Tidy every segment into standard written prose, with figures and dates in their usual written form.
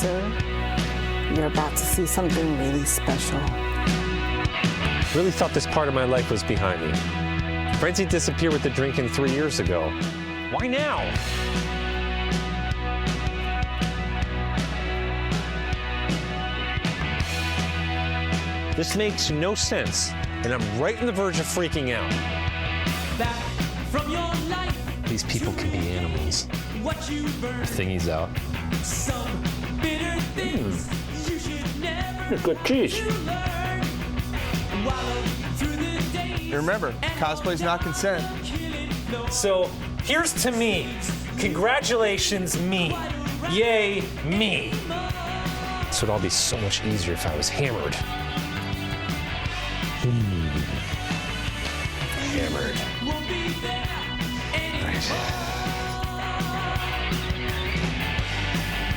sir. You're about to see something really special. Really thought this part of my life was behind me. Frenzy disappeared with the drinking 3 years ago. Why now? This makes no sense, and I'm right on the verge of freaking out. Back from your life. These people can be animals. What you burn. Thingy's out. Some bitter things you should never Good cheese. learn. Wallow through the days. Remember, cosplay's not consent. So here's to me. Congratulations, me. Yay, me. This would all be so much easier if I was hammered. Hammered. Won't be there anymore. Right.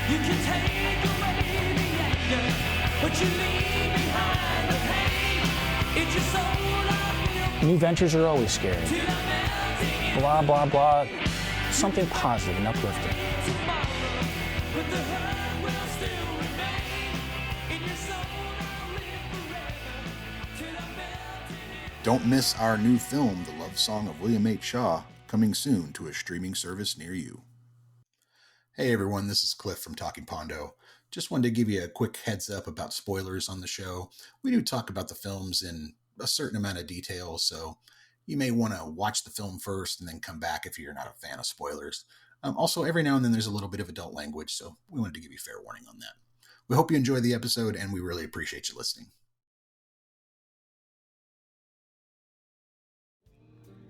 You can take away the anger, but you leave behind the pain. It's your soul I New ventures are always scary. feel till I'm melting Blah, blah, blah. Something positive and uplifting. tomorrow. But the hurt will still remain. In your soul I'll live forever till I'm melting in. Don't miss our new film, The Love Song of William H. Shaw, coming soon to a streaming service near you. Hey everyone, this is Cliff from Talking Pondo. Just wanted to give you a quick heads up about spoilers on the show. We do talk about the films in a certain amount of detail, so you may want to watch the film first and then come back if you're not a fan of spoilers. Also, every now and then there's a little bit of adult language, so we wanted to give you fair warning on that. We hope you enjoy the episode, and we really appreciate you listening.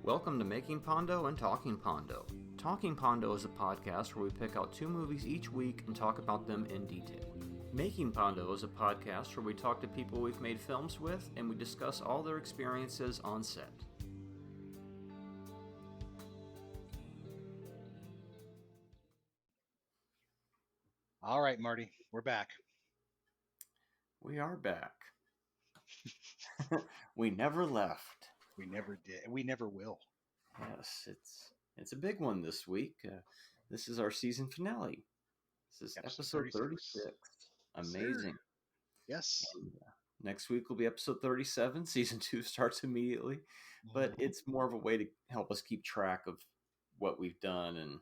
Welcome to Making Pondo and Talking Pondo. Talking Pondo is a podcast where we pick out 2 movies each week and talk about them in detail. Making Pondo is a podcast where we talk to people we've made films with and we discuss all their experiences on set. All right, Marty, we're back. We are back. We never left. We never did. We never will. Yes, it's a big one this week. This is our season finale. This is episode 36. Amazing. Yes. And, next week will be episode 37. Season 2 starts immediately. But it's more of a way to help us keep track of what we've done and,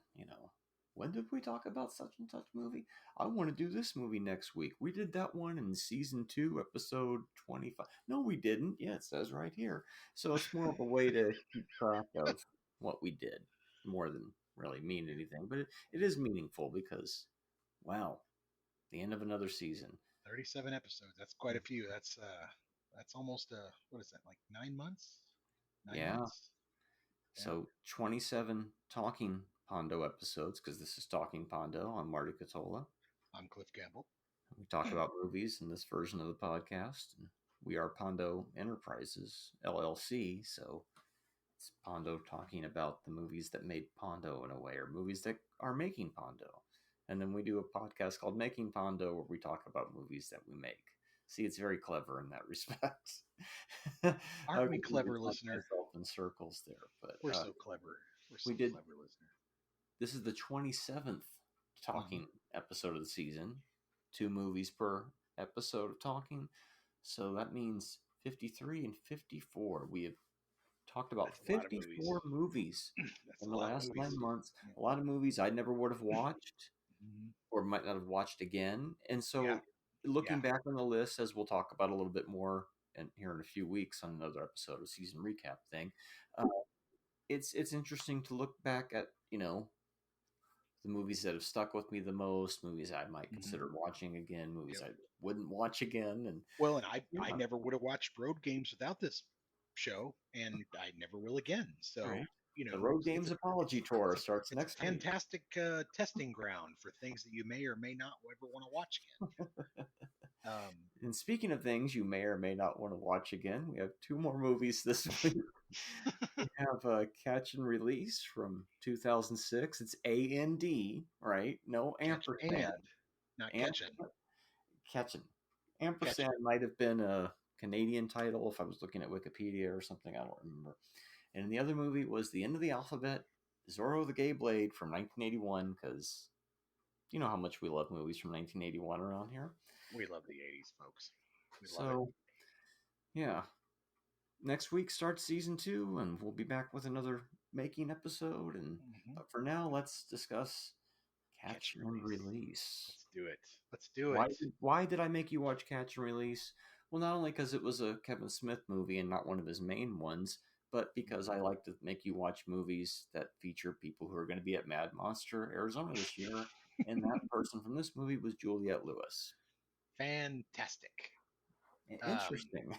when did we talk about such and such movie? I want to do this movie next week. We did that one in season 2, episode 25. No, we didn't. Yeah, it says right here. So it's more of a way to keep track of what we did more than really mean anything. But it is meaningful because, wow, the end of another season. 37 episodes. That's quite a few. That's almost what is that, like 9 months? 9 months. So 27 Talking Pondo episodes, because this is Talking Pondo. I'm Marty Catola. I'm Cliff Gamble. We talk about movies in this version of the podcast. We are Pondo Enterprises, LLC, so it's Pondo talking about the movies that made Pondo in a way, or movies that are making Pondo. And then we do a podcast called Making Pondo, where we talk about movies that we make. See, it's very clever in that respect. Aren't we clever, listener? In circles there, but We're so clever. We're so did- clever, listener. This is the 27th Talking episode of the season. 2 movies per episode of Talking. So that means 53 and 54. We have talked about That's a lot of 54 movies That's in a the lot of last movies. 9 months. Yeah. A lot of movies I never would have watched Mhm. or might not have watched again. And so Yeah. looking Yeah. back on the list, as we'll talk about a little bit more here in a few weeks on another episode of season recap thing, it's interesting to look back at, the movies that have stuck with me the most, movies I might consider watching again, movies I wouldn't watch again. And Well, and I Yeah. never would have watched Road Games without this show, and I never will again. So, Right. you know, the Road it's Games a- Apology Tour it's a- starts it's next a week. fantastic testing ground for things that you may or may not ever want to watch again. And speaking of things you may or may not want to watch again, we have 2 more movies this week. We have Catch and Release from 2006. It's A-N-D, right? No ampersand. and not catching. Catching. Ampersand might have been a Canadian title if I was looking at Wikipedia or something. I don't remember. And the other movie was The End of the Alphabet, Zorro the Gay Blade from 1981, because You know how much we love movies from 1981 around here. We love the 80s, folks. We love So, yeah. Next week starts season 2, and we'll be back with another making episode. And Mhm. but for now, let's discuss Catch Catch and and Release. Release. Let's do it. Let's do it. Why did I make you watch Catch and Release? Well, not only because it was a Kevin Smith movie and not one of his main ones, but because I like to make you watch movies that feature people who are going to be at Mad Monster, Arizona this year. And that person from this movie was Juliette Lewis. Fantastic. Interesting.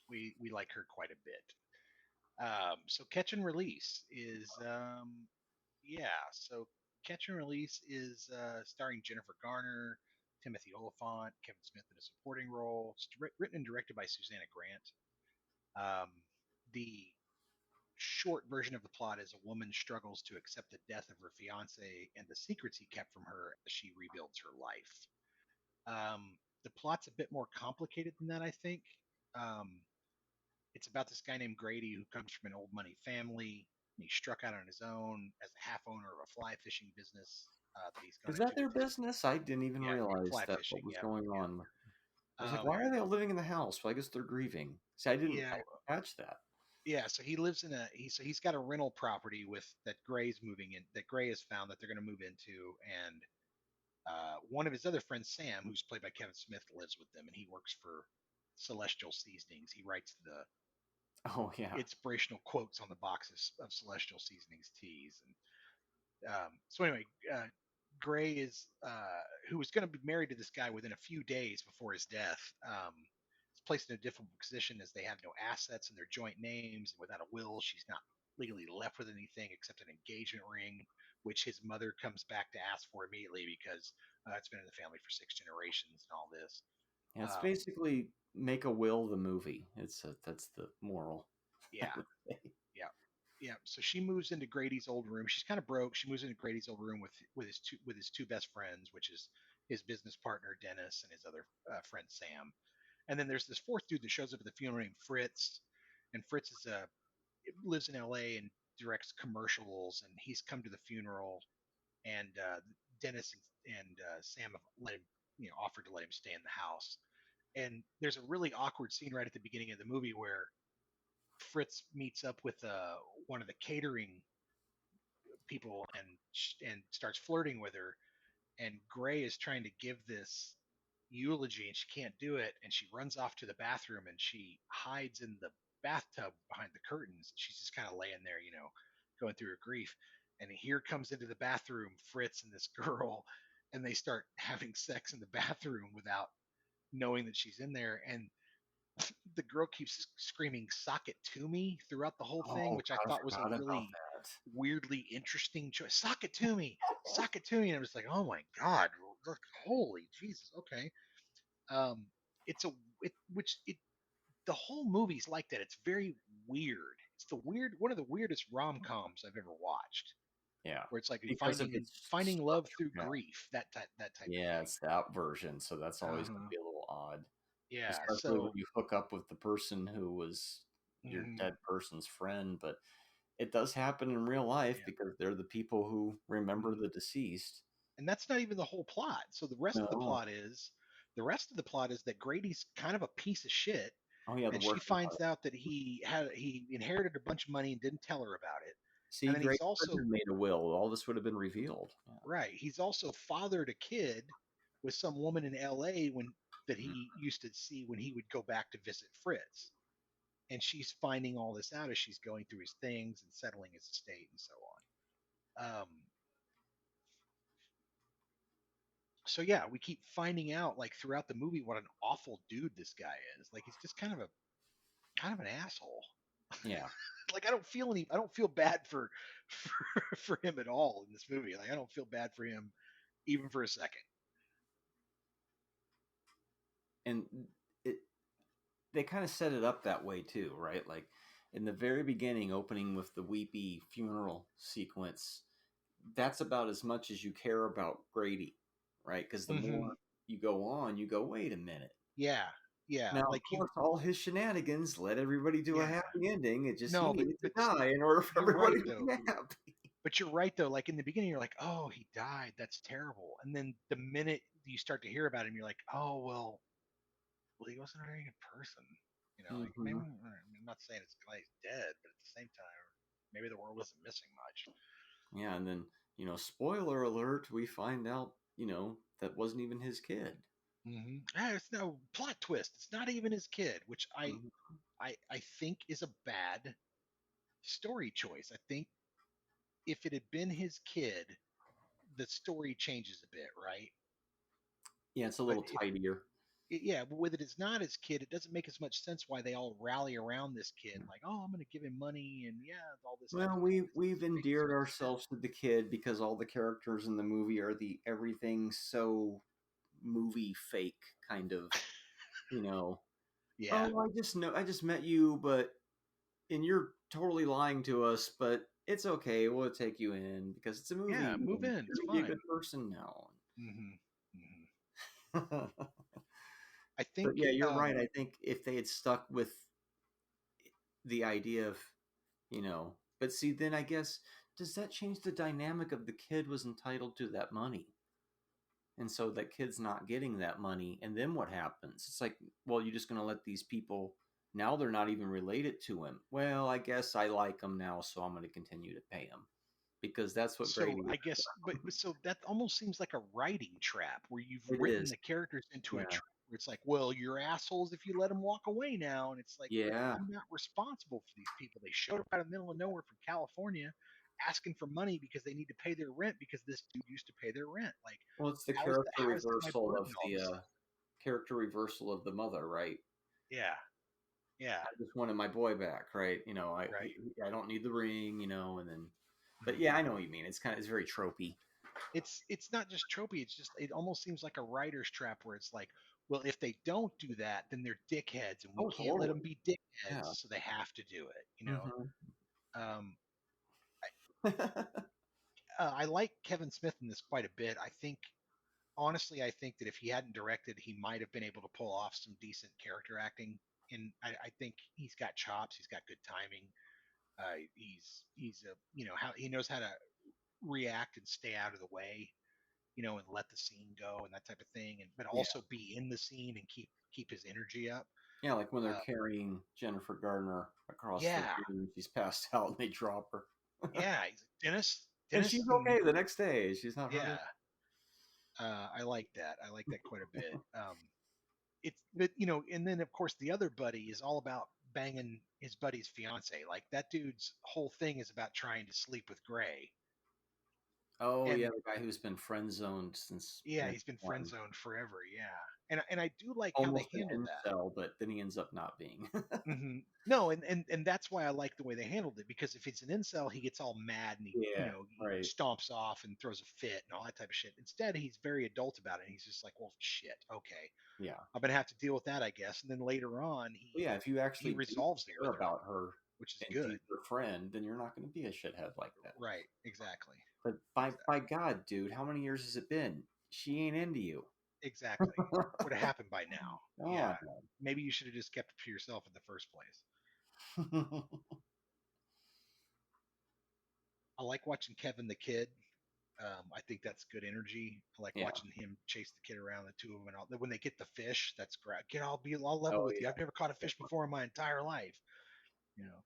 We like her quite a bit. So Catch and Release is so Catch and Release is starring Jennifer Garner, Timothy Olyphant, Kevin Smith in a supporting role. It's written and directed by Susanna Grant. The short version of the plot is a woman struggles to accept the death of her fiance and the secrets he kept from her as she rebuilds her life. The plot's a bit more complicated than that, I think. It's about this guy named Grady who comes from an old money family. And he struck out on his own as a half owner of a fly fishing business that he's going Is that their business? I didn't even realize fly that fishing, what was yeah, going yeah. on. I was like, why are they all living in the house? Well, I guess they're grieving. See, I didn't catch that. Yeah, so he lives in he's got a rental property that Gray's moving in, that Gray has found that they're going to move into, and one of his other friends, Sam, who's played by Kevin Smith, lives with them, and he works for Celestial Seasonings. He writes the inspirational quotes on the boxes of Celestial Seasonings teas. And so anyway, Gray is who was going to be married to this guy within a few days before his death. Is placed in a difficult position as they have no assets in their joint names, and without a will, she's not legally left with anything except an engagement ring, which his mother comes back to ask for immediately because it's been in the family for 6 generations and all this. Yeah, it's basically Make a Will the movie. That's the moral. Yeah. So she moves into Grady's old room. She's kind of broke. She moves into Grady's old room with his two best friends, which is his business partner Dennis and his other friend Sam. And then there's this fourth dude that shows up at the funeral named Fritz, and Fritz lives in L.A. and directs commercials, and he's come to the funeral, and Dennis and Sam have offered to let him stay in the house. And there's a really awkward scene right at the beginning of the movie where Fritz meets up with one of the catering people and starts flirting with her, and Gray is trying to give this eulogy and she can't do it, and she runs off to the bathroom and she hides in the bathtub behind the curtains. She's just kind of laying there, going through her grief. And here comes into the bathroom Fritz and this girl, and they start having sex in the bathroom without knowing that she's in there. And the girl keeps screaming "sock it to me" throughout the whole thing, which I thought was a really weirdly interesting choice. "Sock it to me, sock it to me," and I was like, "Oh my god, holy Jesus!" Okay, the whole movie's like that. It's very weird. It's one of the weirdest rom-coms I've ever watched. Yeah, where it's like finding love through grief, that type of thing. It's that version, so that's always going to be a little odd. Yeah, especially when you hook up with the person who was your dead person's friend. But it does happen in real life because they're the people who remember the deceased. And that's not even the whole plot. So the rest of the plot is that Grady's kind of a piece of shit. Oh yeah, and she finds out that he inherited a bunch of money and didn't tell her about it. See, and then he's also made a will. All this would have been revealed. Yeah. Right. He's also fathered a kid with some woman in L.A. that he used to see when he would go back to visit Fritz. And she's finding all this out as she's going through his things and settling his estate and so on. So yeah, we keep finding out like throughout the movie what an awful dude this guy is. Like he's just kind of an asshole. Yeah. Like I don't feel bad for him at all in this movie. Like I don't feel bad for him even for a second. And they kind of set it up that way too, right? Like in the very beginning, opening with the weepy funeral sequence, that's about as much as you care about Grady, right? Because the more you go on, you go, wait a minute. Yeah. Yeah. Now, like, of course, all his shenanigans let everybody do a happy ending. It just he needed to die in order for everybody to be happy. But you're right though. Like in the beginning, you're like, "Oh, he died. That's terrible." And then the minute you start to hear about him, you're like, "Oh well, he wasn't a very good person." You know, like maybe I'm not saying it's glad he's dead, but at the same time, maybe the world wasn't missing much. Yeah, and then spoiler alert, we find out that wasn't even his kid. It's no plot twist. It's not even his kid, which Mhm. I think is a bad story choice. I think if it had been his kid, the story changes a bit, right? Yeah, it's a But little tidier. yeah, but with it is not his kid, it doesn't make as much sense why they all rally around this kid, like, oh, I'm going to give him money and yeah, all this type Well, of thing. we've Doesn't make as endeared much sense. ourselves to the kid because all the characters in the movie are the everything so movie fake kind of, you know. Yeah, Oh, I just met you, but and you're totally lying to us, but it's okay. We'll take you in because it's a movie. yeah, move And in. It's you're gonna be a fine. good person now. hmm hmm But I think, yeah, you're right. I think if they had stuck with the idea of, but see, then I guess does that change the dynamic of the kid was entitled to that money? And so that kid's not getting that money. And then what happens? It's like, well, you're just going to let these people, now they're not even related to him. Well, I guess I like him now, so I'm going to continue to pay him because that's what so Grady I was. guess, but so that almost seems like a writing trap where you've It written is. the characters into a Yeah. trap where it's like, well, you're assholes if you let them walk away now. And it's like, but Yeah. I'm not responsible for these people. They showed up out of the middle of nowhere from California asking for money because they need to pay their rent because this dude used to pay their rent. Like, Well, it's the how is that my burden all of a sudden? character reversal of the mother, right? Yeah. Yeah. I just wanted my boy back, right? Right. I don't need the ring, and then, but Mhm. yeah, I know what you mean. It's very tropey. It's not just tropey. It's just it almost seems like a writer's trap where it's like, well, if they don't do that, then they're dickheads, and we Oh, can't let them totally. be dickheads, Yeah. so they have to do it. Hmm. Um, I like Kevin Smith in this quite a bit. I think honestly, I think that if he hadn't directed, he might have been able to pull off some decent character acting. And I think he's got chops. He's got good timing. He's a how he knows how to react and stay out of the way, and let the scene go and that type of thing, and but Yeah. also be in the scene and keep his energy up. Yeah, like when they're Uh, carrying Jennifer Gardner across the yeah, room, she's passed out and they drop her. yeah. He's like, Dennis, And Dennis, she's okay the next day. She's not hurt. yeah. I like that. I like that quite a bit. It's but and then of course the other buddy is all about banging his buddy's fiance. Like that dude's whole thing is about trying to sleep with Gray. Oh yeah, And the guy who's been friend zoned since yeah, minute he's been friend one. zoned forever. Yeah, and I do like how they Almost handled an that. incel, but then he ends up not being. No, and that's why I like the way they handled it because if it's an incel, he gets all mad and he Yeah, he right. stomps off and throws a fit and all that type of shit. Instead, he's very adult about it. And he's just like, well, shit, okay, Yeah. I'm gonna have to deal with that, I guess. And then later on, Well, yeah, if you he actually do resolves it care with her, about her which is and good. she's your friend, then you're not going to be a shithead like that. Right? Exactly. But by God, dude, how many years has it been? She ain't into you. Exactly. Would have happened by now. Yeah. God, Maybe you should have just kept it to yourself in the first place. man. I like watching Kevin the Kid. I think that's good energy. I like Yeah. watching him chase the kid around, the two of them, and all, when they get the fish, that's great. I'll level Oh with you. yeah. I've never caught a fish before in my entire life. You know.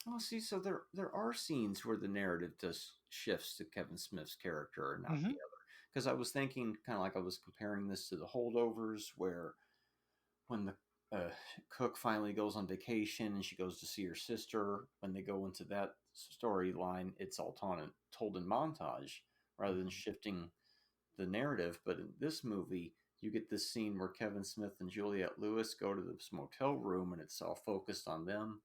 Oh, see, so there are scenes where the narrative just shifts to Kevin Smith's character and not the Mhm. other. Because I was thinking, kind of like I was comparing this to the Holdovers, where when the cook finally goes on vacation and she goes to see her sister, when they go into that storyline, it's all told in montage rather than shifting the narrative. But in this movie, you get this scene where Kevin Smith and Juliette Lewis go to this motel room and it's all focused on them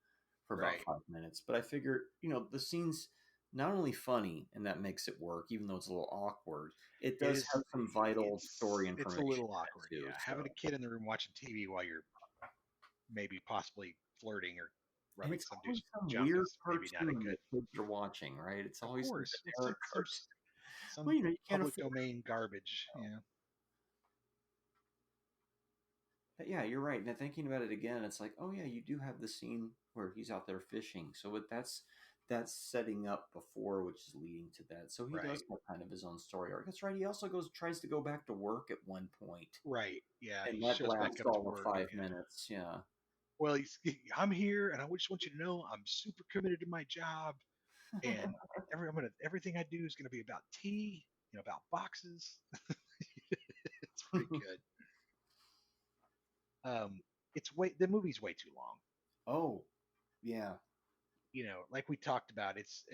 for about Right. 5 minutes. But I figure, the scene's not only funny and that makes it work, even though it's a little awkward, it does have some vital story It's information. a little in it, awkward. too, Yeah, having so. a kid in the room watching TV while you're maybe possibly flirting or And rubbing it's some always dude's some junk weird is maybe not a cartoon good. that kids are watching, right? It's Of always some course, generic cartoon. some Well, you can't public afford domain garbage. Yeah. But yeah, you're right. Now thinking about it again, it's like, oh yeah, you do have the scene where he's out there fishing. So that's that's setting up before, which is leading to that. So he does have kind of his own story arc. That's right. He also tries to go back to work at one point, Right. Yeah. and He that shows back lasts up to all of work. 5 minutes. Yeah. Well, I'm here, and I just want you to know I'm super committed to my job, and everything I do is gonna be about tea, about boxes. It's pretty good. The movie's way too long. Oh, yeah. Like we talked about, it's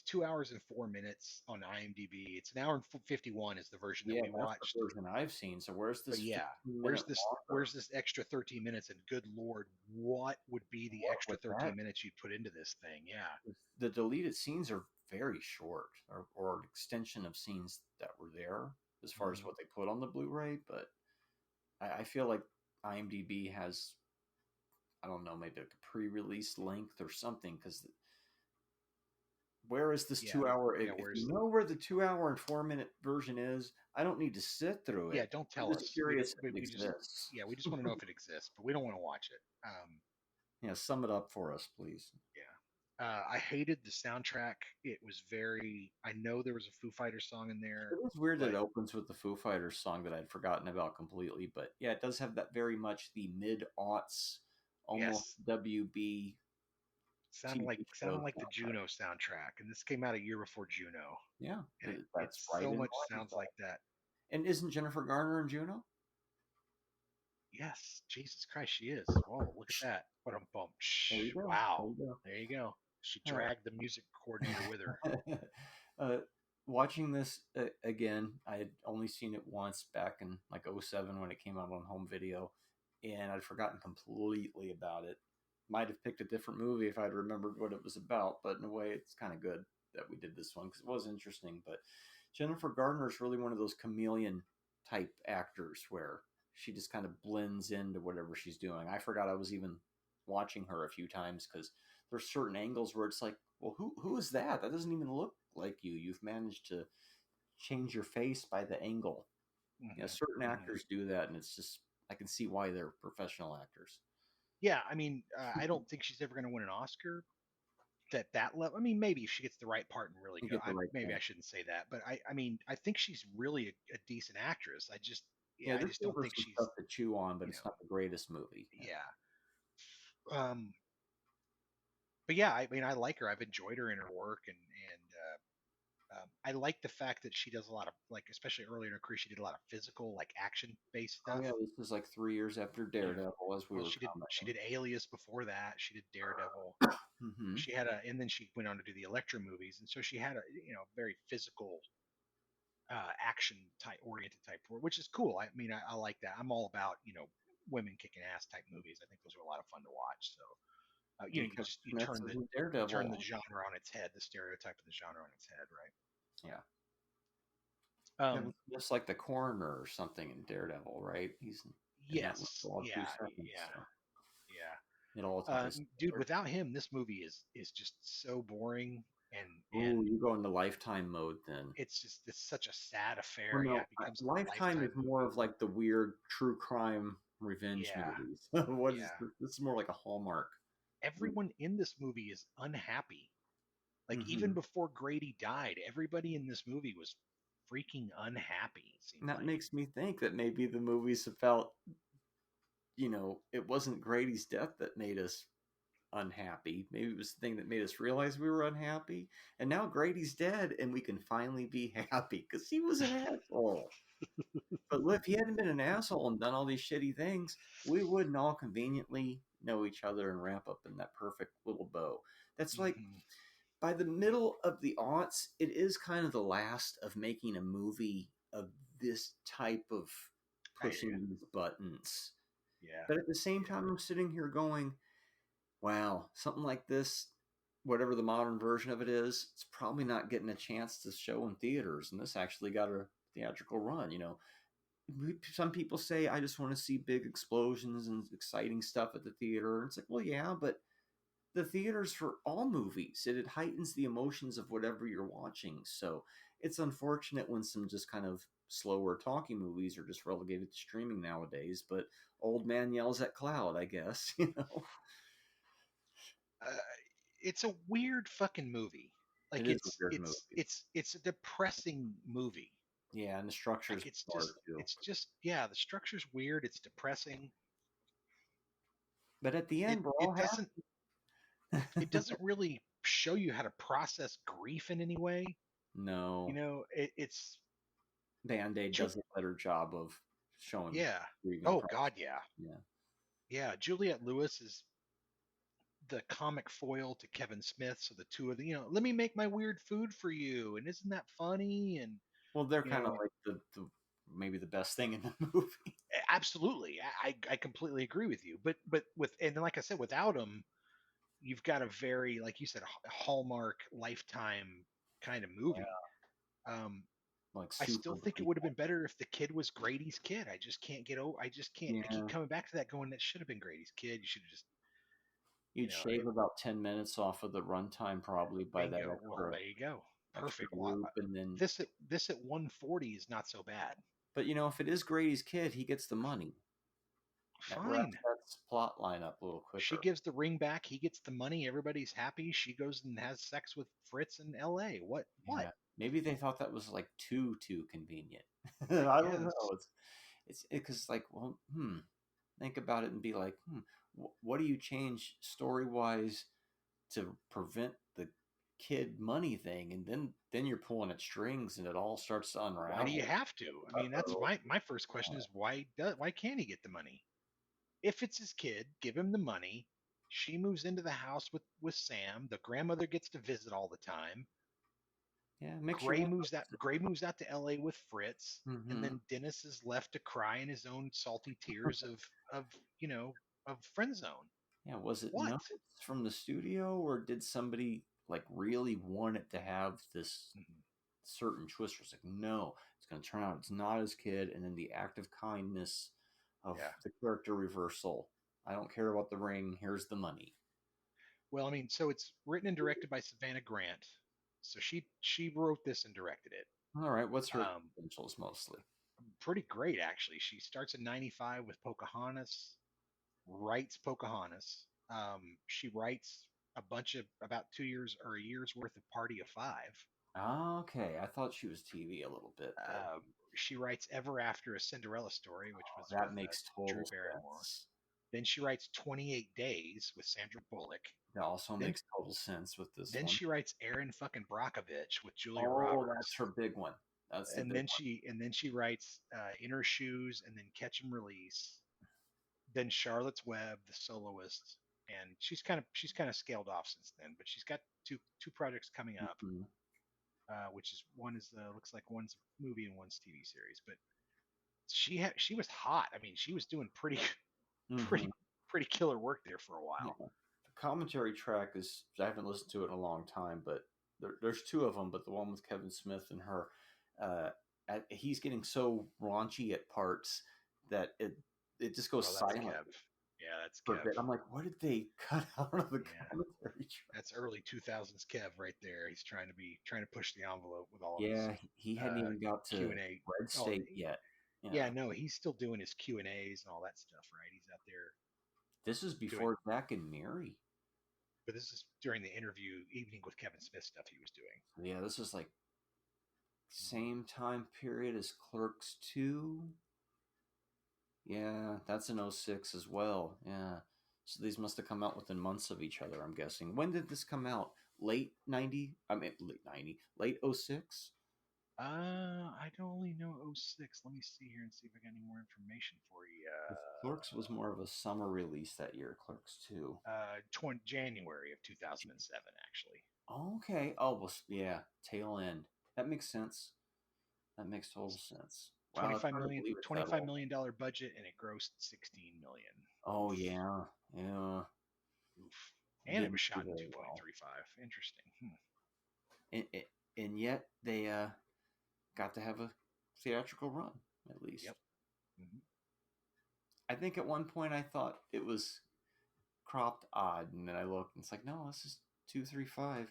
2 hours and 4 minutes on IMDb. It's an hour and 51 is the version that Yeah, we that's watched. the version I've seen. So where's this? But yeah, 15-minute where's this extra 13 minutes? And good lord, what would be the What extra was 13 that? minutes you'd put into this thing? Yeah. The deleted scenes are very short, or an extension of scenes that were there as far as what they put on the Blu-ray. But I feel like IMDb has, I don't know, maybe like a pre-release length or something, because where is this 2 hour? If you know where the 2 hour and 4 minute version is, I don't need to sit through it. Yeah, don't tell I'm us. just curious if it exists. We just want to know if it exists, but we don't want to watch it. Yeah, sum it up for us, please. Yeah. I hated the soundtrack. It was I know there was a Foo Fighters song in there. It was weird that it opens with the Foo Fighters song that I'd forgotten about completely, but yeah, it does have that very much the mid-aughts, almost WB. Sounded like the Juno soundtrack, and this came out a year before Juno. Yeah, that's right. So much sounds like that. And isn't Jennifer Garner in Juno? Yes, Jesus Christ, she is. Whoa, look at that! What a bump! Wow, there you go. She dragged the music coordinator with her. Watching this again, I had only seen it once back in like 2007 when it came out on home video, and I'd forgotten completely about it. Might have picked a different movie if I'd remembered what it was about, but in a way, it's kind of good that we did this one because it was interesting. But Jennifer Garner is really one of those chameleon type actors where she just kind of blends into whatever she's doing. I forgot I was even watching her a few times because there's certain angles where it's like, well, who is that? That doesn't even look like you. You've managed to change your face by the angle. Mm-hmm. Certain actors do that, and it's just, I can see why they're professional actors. Yeah, I mean, I don't think she's ever going to win an Oscar at that level. I mean, maybe if she gets the right part and really good. Maybe I shouldn't say that, but I mean, I think she's really a decent actress. I just don't think she's stuff to chew on, but it's not the greatest movie. Yeah. But yeah, I mean, I like her. I've enjoyed her in her work, and I like the fact that she does a lot of, like, especially early in her career, she did a lot of physical, like, action-based stuff. Oh yeah, this was like 3 years after Daredevil, as we were. She did Alias before that. She did Daredevil. Mm-hmm. She had and then she went on to do the Elektra movies, and so she had a very physical, action oriented type work, which is cool. I mean, I like that. I'm all about women kicking ass type movies. I think those are a lot of fun to watch. So. You turn the genre on its head, the stereotype of the genre on its head, right? Yeah. Just like the coroner or something in Daredevil, right? Yeah. It all ties. Dude, without him, this movie is just so boring. And you go into Lifetime mode then. It's such a sad affair. Well, no, it becomes Lifetime is more of like the weird true crime revenge movies. This is more like a Hallmark. Everyone in this movie is unhappy. Like, even before Grady died, everybody in this movie was freaking unhappy. That makes me think that maybe the movies felt, it wasn't Grady's death that made us unhappy. Maybe it was the thing that made us realize we were unhappy. And now Grady's dead, and we can finally be happy because he was an asshole. But if he hadn't been an asshole and done all these shitty things, we wouldn't all conveniently know each other and wrap up in that perfect little bow. That's like, by the middle of the aughts, it is kind of the last of making a movie of this type of pushing these buttons. Yeah. But at the same time, I'm sitting here going, wow, something like this, whatever the modern version of it is, it's probably not getting a chance to show in theaters. And this actually got a theatrical run. Some people say, I just want to see big explosions and exciting stuff at the theater. And it's like, well, yeah, but the theater's for all movies. It heightens the emotions of whatever you're watching. So it's unfortunate when some just kind of slower talking movies are just relegated to streaming nowadays. But old man yells at cloud, I guess, it's a weird fucking movie. Like It is a weird movie. it's a depressing movie. Yeah, and the structure is Like it's bizarre just too. the structure's weird. It's depressing. But at the It end, we're it all doesn't happy. it doesn't really show you how to process grief in any way. No, It's Band-Aid Ju- does a better job of showing yeah. grieving Oh process. God, yeah. Yeah. Yeah, Juliette Lewis is the comic foil to Kevin Smith. So the two of them, let me make my weird food for you, and isn't that funny? And Well, they're you kind of know, like the maybe the best thing in the movie. absolutely, I completely agree with you. But and then like I said, without them, you've got a very, like you said, Hallmark Lifetime kind of movie. Like I still super think it would have been better if the kid was Grady's kid. I just can't get over. I keep Yeah. coming back to that, going, that should have been Grady's kid. You should have just, You'd shave about 10 minutes off of the runtime probably by that bingo. Well, extra, there you go. extra Perfect. loop, and then. This at 140 is not so bad. But if it is Grady's kid, he gets the money. That wraps Fine. that plot line up a little quicker. She gives the ring back. He gets the money. Everybody's happy. She goes and has sex with Fritz in L.A. What? Yeah. Maybe they thought that was like too convenient. I I don't guess. know. It's because like, well, think about it and be like, what do you change story wise to prevent the kid money thing, and then you're pulling at strings and it all starts to unravel. Why do you have to? I mean, that's my first question is why can't he get the money? If it's his kid, give him the money. She moves into the house with Sam. The grandmother gets to visit all the time. Yeah, Gray moves out to L.A. with Fritz, Mhm. and then Dennis is left to cry in his own salty tears of friend zone. Yeah, was it What? notes from the studio, or did somebody like really want it to have this certain twist? Where it's like, no, it's going to turn out it's not his kid, and then the act of kindness of the character reversal. I don't care about the ring. Here's the money. Well, I mean, so it's written and directed by Savannah Grant. So she wrote this and directed it. All right, what's her credentials mostly? Pretty great, actually. She starts in '95 with Pocahontas, writes Pocahontas. She writes about 2 years or a year's worth of Party of Five. Okay, I thought she was TV a little bit. She writes Ever After, a Cinderella Story, which was that with, makes total Drew Barrymore. sense. Then she writes 28 Days with Sandra Bullock. That also makes total sense with this. Then one. she writes Aaron fucking Brockovich with Julia Oh, Roberts. that's her big one. That's and then she writes In Her Shoes, and then Catch and Release. Then Charlotte's Web, The Soloist, and she's kind of scaled off since then. But she's got two projects coming up, which is looks like one's movie and one's TV series. But she was hot. I mean, she was doing pretty killer work there for a while. Yeah. The commentary track is, I haven't listened to it in a long time, but there's two of them. But the one with Kevin Smith and her, he's getting so raunchy at parts that it just goes silent. Yeah, that's Kev. I'm like, what did they cut out of the commentary track? That's early 2000s Kev right there. He's trying to push the envelope with all of his. his, he hadn't even got to Q&A. Red State yet. Yeah, no, he's still doing his Q&As and all that stuff, right? He's out there. This is before Zack and Miri. But this is during the interview Evening with Kevin Smith stuff he was doing. Yeah, this is like same time period as Clerks 2. Yeah, that's in 06 as well. Yeah. So these must have come out within months of each other, I'm guessing. When did this come out? Late 90? I mean, late 06? I don't only know 06. Let me see here and see if I got any more information for you. Clerks was more of a summer release that year. Clerks 2. January of 2007, actually. Okay. Oh, well, yeah. Tail end. That makes sense. That makes total sense. Wow, $25 million budget, and it grossed $16 million. Oh yeah. Oof. And it was shot in 2.35. Interesting. And yet they got to have a theatrical run, at least. Yep. Mm-hmm. I think at one point I thought it was cropped odd, and then I looked and it's like, no, this is 235.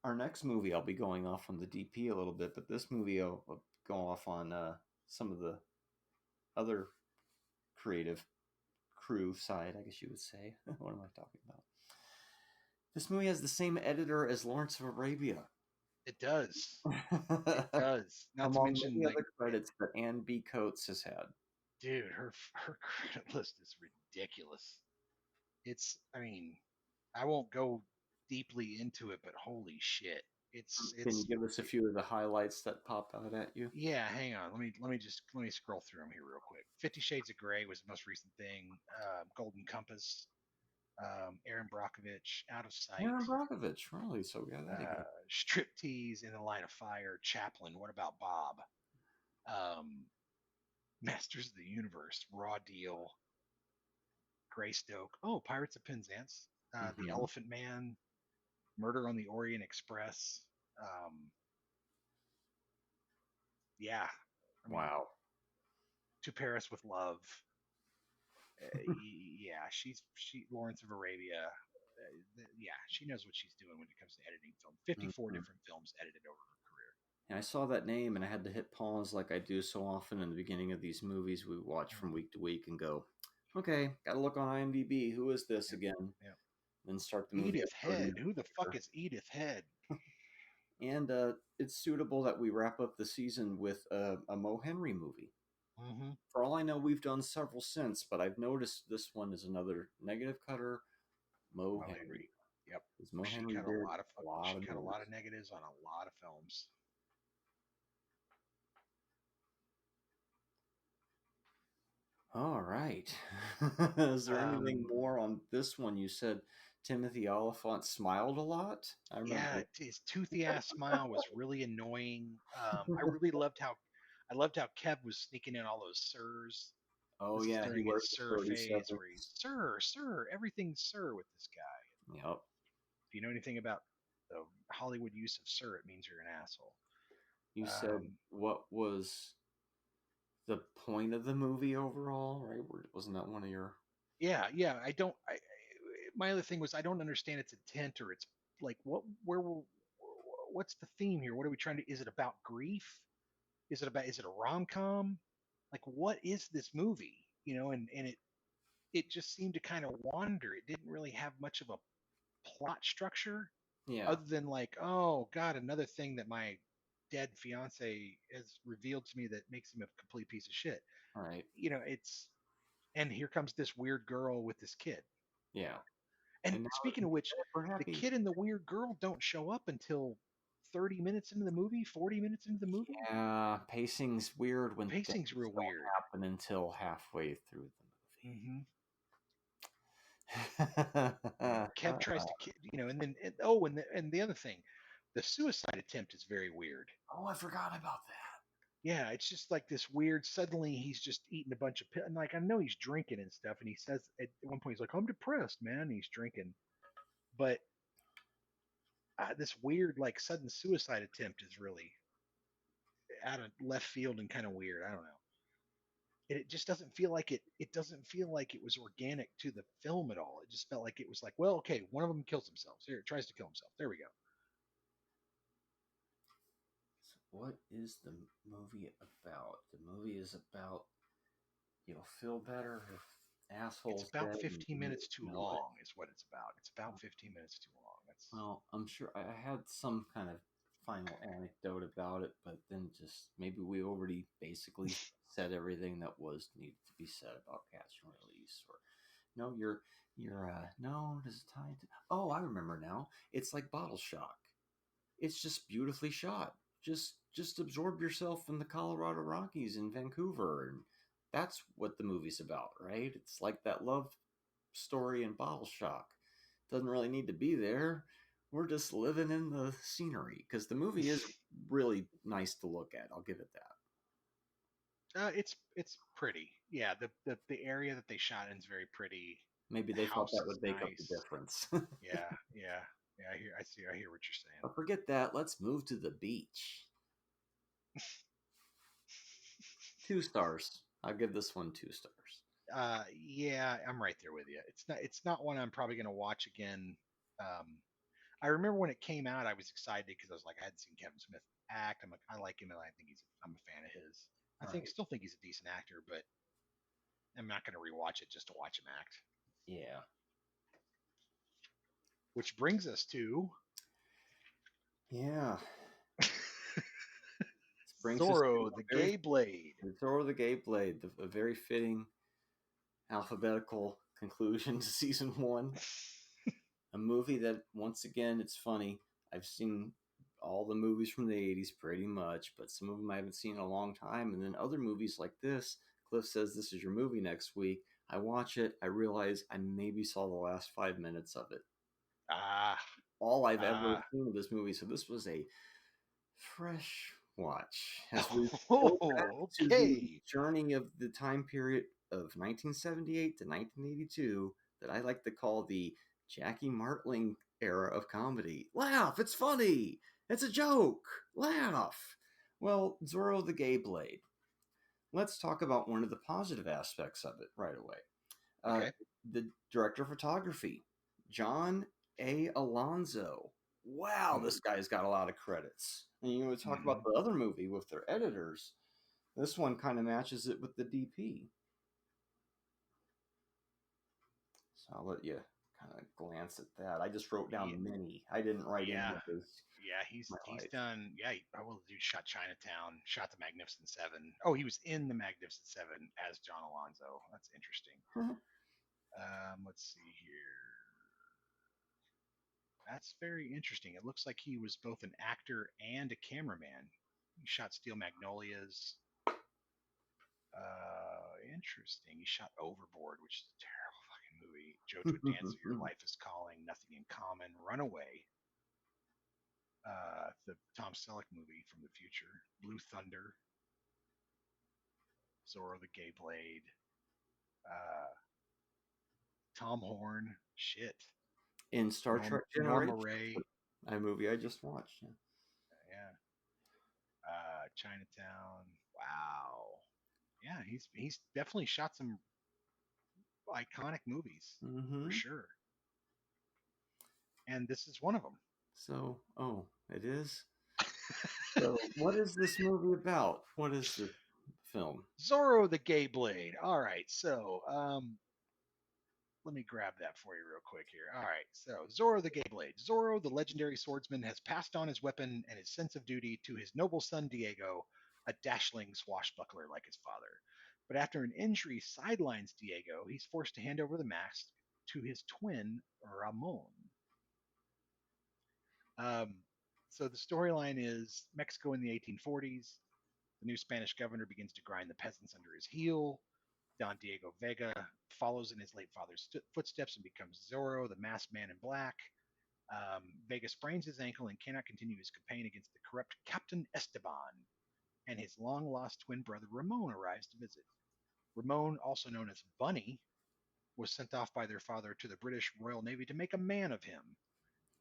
Our next movie, I'll be going off on the DP a little bit, but this movie I'll go off on some of the other creative crew side, I guess you would say. What am I talking about? This movie has the same editor as Lawrence of Arabia. It does. It does. Not to Among mention, many like, other credits that Anne B. Coates has had. dude, her credit list is ridiculous. It's, I mean, I won't go deeply into it, but holy shit, Can you give us a few of the highlights that pop out at you? yeah. Hang on, let me scroll through them here real quick. 50 Shades of Grey was the most recent thing. Golden Compass, Aaron Brockovich, Out of Sight, Aaron Brockovich, really? So we got that again. Striptease, In the Line of Fire, Chaplin, What About Bob, Masters of the Universe, Raw Deal, Greystoke, oh, Pirates of Penzance, The Elephant Man, Murder on the Orient Express. Yeah. I mean, Wow. To Paris with Love. Yeah, she Lawrence of Arabia. Yeah, she knows what she's doing when it comes to editing film. 54 different films edited over her career. And I saw that name and I had to hit pause like I do so often in the beginning of these movies we watch from week to week and go, okay, gotta look on IMDb. Who is this again? Yeah. Then start the movie. Edith Head. Who the fuck is Edith Head? And it's suitable that we wrap up the season with a Mo Henry movie. Mm-hmm. For all I know, we've done several since, but I've noticed this one is another negative cutter. Mo Henry. Yep. Mo she Henry cut did a lot of movies. negatives on a lot of films. All right. Is there anything more on this one? You said Timothy Oliphant smiled a lot. I remember. Yeah, his toothy ass smile was really annoying. I really loved how Kev was sneaking in all those sirs. Oh This is yeah, he during worked his for sir 30 phase where seconds. he's sir, everything's sir with this guy. Yep. If you know anything about the Hollywood use of sir, it means you're an asshole. You said what was the point of the movie overall, right? Wasn't that one of your? Yeah. My other thing was I don't understand its intent or its like what's the theme here? What are we trying to? Is it about grief? Is it a rom-com? Like what is this movie? You know, and it just seemed to kind of wander. It didn't really have much of a plot structure, Yeah. other than like, oh God, another thing that my dead fiance has revealed to me that makes him a complete piece of shit. All right. You know, and here comes this weird girl with this kid. Yeah. And speaking of which, the kid and the weird girl don't show up until 30 minutes into the movie, 40 minutes into the movie. Yeah, pacing's weird when Pacing's real weird. Happen until halfway through the movie. Mm-hmm. Kev tries to, you know, and then and the other thing, the suicide attempt is very weird. Oh, I forgot about that. Yeah, it's just like this weird. Suddenly, he's just eating a bunch of pills, and like I know he's drinking and stuff. And he says at one point, he's like, "I'm depressed, man." And he's drinking, but this weird, like sudden suicide attempt is really out of left field and kind of weird. I don't know. It just doesn't feel like it. It doesn't feel like it was organic to the film at all. It just felt like it was like, well, okay, one of them kills themselves. Here, tries to kill himself. There we go. What is the movie about? The movie is about you'll feel better if assholes. It's about 15 minutes too long, is what it's about. It's about 15 minutes too long. That's well, I'm sure I had some kind of final anecdote about it, but then just maybe we already basically said everything that was needed to be said about catch and release. Or no, you're no, does it tie into? Oh, I remember now. It's like Bottle Shock. It's just beautifully shot. Just absorb yourself in the Colorado Rockies in Vancouver, and that's what the movie's about, right? It's like that love story in Bottle Shock. Doesn't really need to be there. We're just living in the scenery because the movie is really nice to look at. I'll give it that. It's pretty. Yeah, the area that they shot in is very pretty. Maybe they thought that would make up the difference. Yeah. I hear what you're saying. But forget that. Let's move to the beach. 2 stars. I'll give this one 2 stars. Yeah, I'm right there with you. It's not one I'm probably gonna watch again. I remember when it came out, I was excited because I was like, I hadn't seen Kevin Smith act. I like him, and I'm a fan of his. Still think he's a decent actor, but I'm not gonna rewatch it just to watch him act. Yeah. Which brings us to Yeah. Brings us Zorro, to the a very- Gay Blade. Zorro the Gay Blade, a very fitting alphabetical conclusion to season 1. A movie that, once again, it's funny. I've seen all the movies from the 80s pretty much, but some of them I haven't seen in a long time. And then other movies like this, Cliff says this is your movie next week. I watch it, I realize I maybe saw the last 5 minutes of it. Ah, All I've ever seen of this movie. So this was a fresh watch. As we go back to the okay. journey of the time period of 1978 to 1982 that I like to call the Jackie Martling era of comedy. Laugh, it's funny. It's a joke. Laugh. Well, Zorro the Gay Blade. Let's talk about one of the positive aspects of it right away. Okay. The director of photography, John A. Alonzo. Wow, this guy's got a lot of credits. And you know, we talk about the other movie with their editors. This one kind of matches it with the DP. So I'll let you kind of glance at that. I just wrote down many. I didn't write any of his. Yeah, he's life. done. Yeah, well, the dude shot Chinatown, shot The Magnificent Seven. Oh, he was in The Magnificent Seven as John Alonzo. That's interesting. Let's see here. That's very interesting. It looks like he was both an actor and a cameraman. He shot Steel Magnolias. Interesting. He shot Overboard, which is a terrible fucking movie. Jojo Dancer, Your Life is Calling, Nothing in Common, Runaway. The Tom Selleck movie from the future, Blue Thunder, Zorro the Gay Blade, Tom Horn, shit. In Star Trek Norma Generation, Ray, a movie I just watched. yeah. Chinatown, wow. Yeah, he's definitely shot some iconic movies for sure. And this is one of them. So, it is? So, what is this movie about? What is the film? Zorro the Gay Blade. All right, so let me grab that for you real quick here. All right, so Zorro the Gay Blade. Zorro, the legendary swordsman, has passed on his weapon and his sense of duty to his noble son Diego, a dashling swashbuckler like his father. But after an injury sidelines Diego, he's forced to hand over the mask to his twin, Ramon. So the storyline is Mexico in the 1840s. The new Spanish governor begins to grind the peasants under his heel. Don Diego Vega follows in his late father's footsteps and becomes Zorro, the masked man in black. Vega sprains his ankle and cannot continue his campaign against the corrupt Captain Esteban, and his long-lost twin brother Ramon arrives to visit. Ramon, also known as Bunny, was sent off by their father to the British Royal Navy to make a man of him.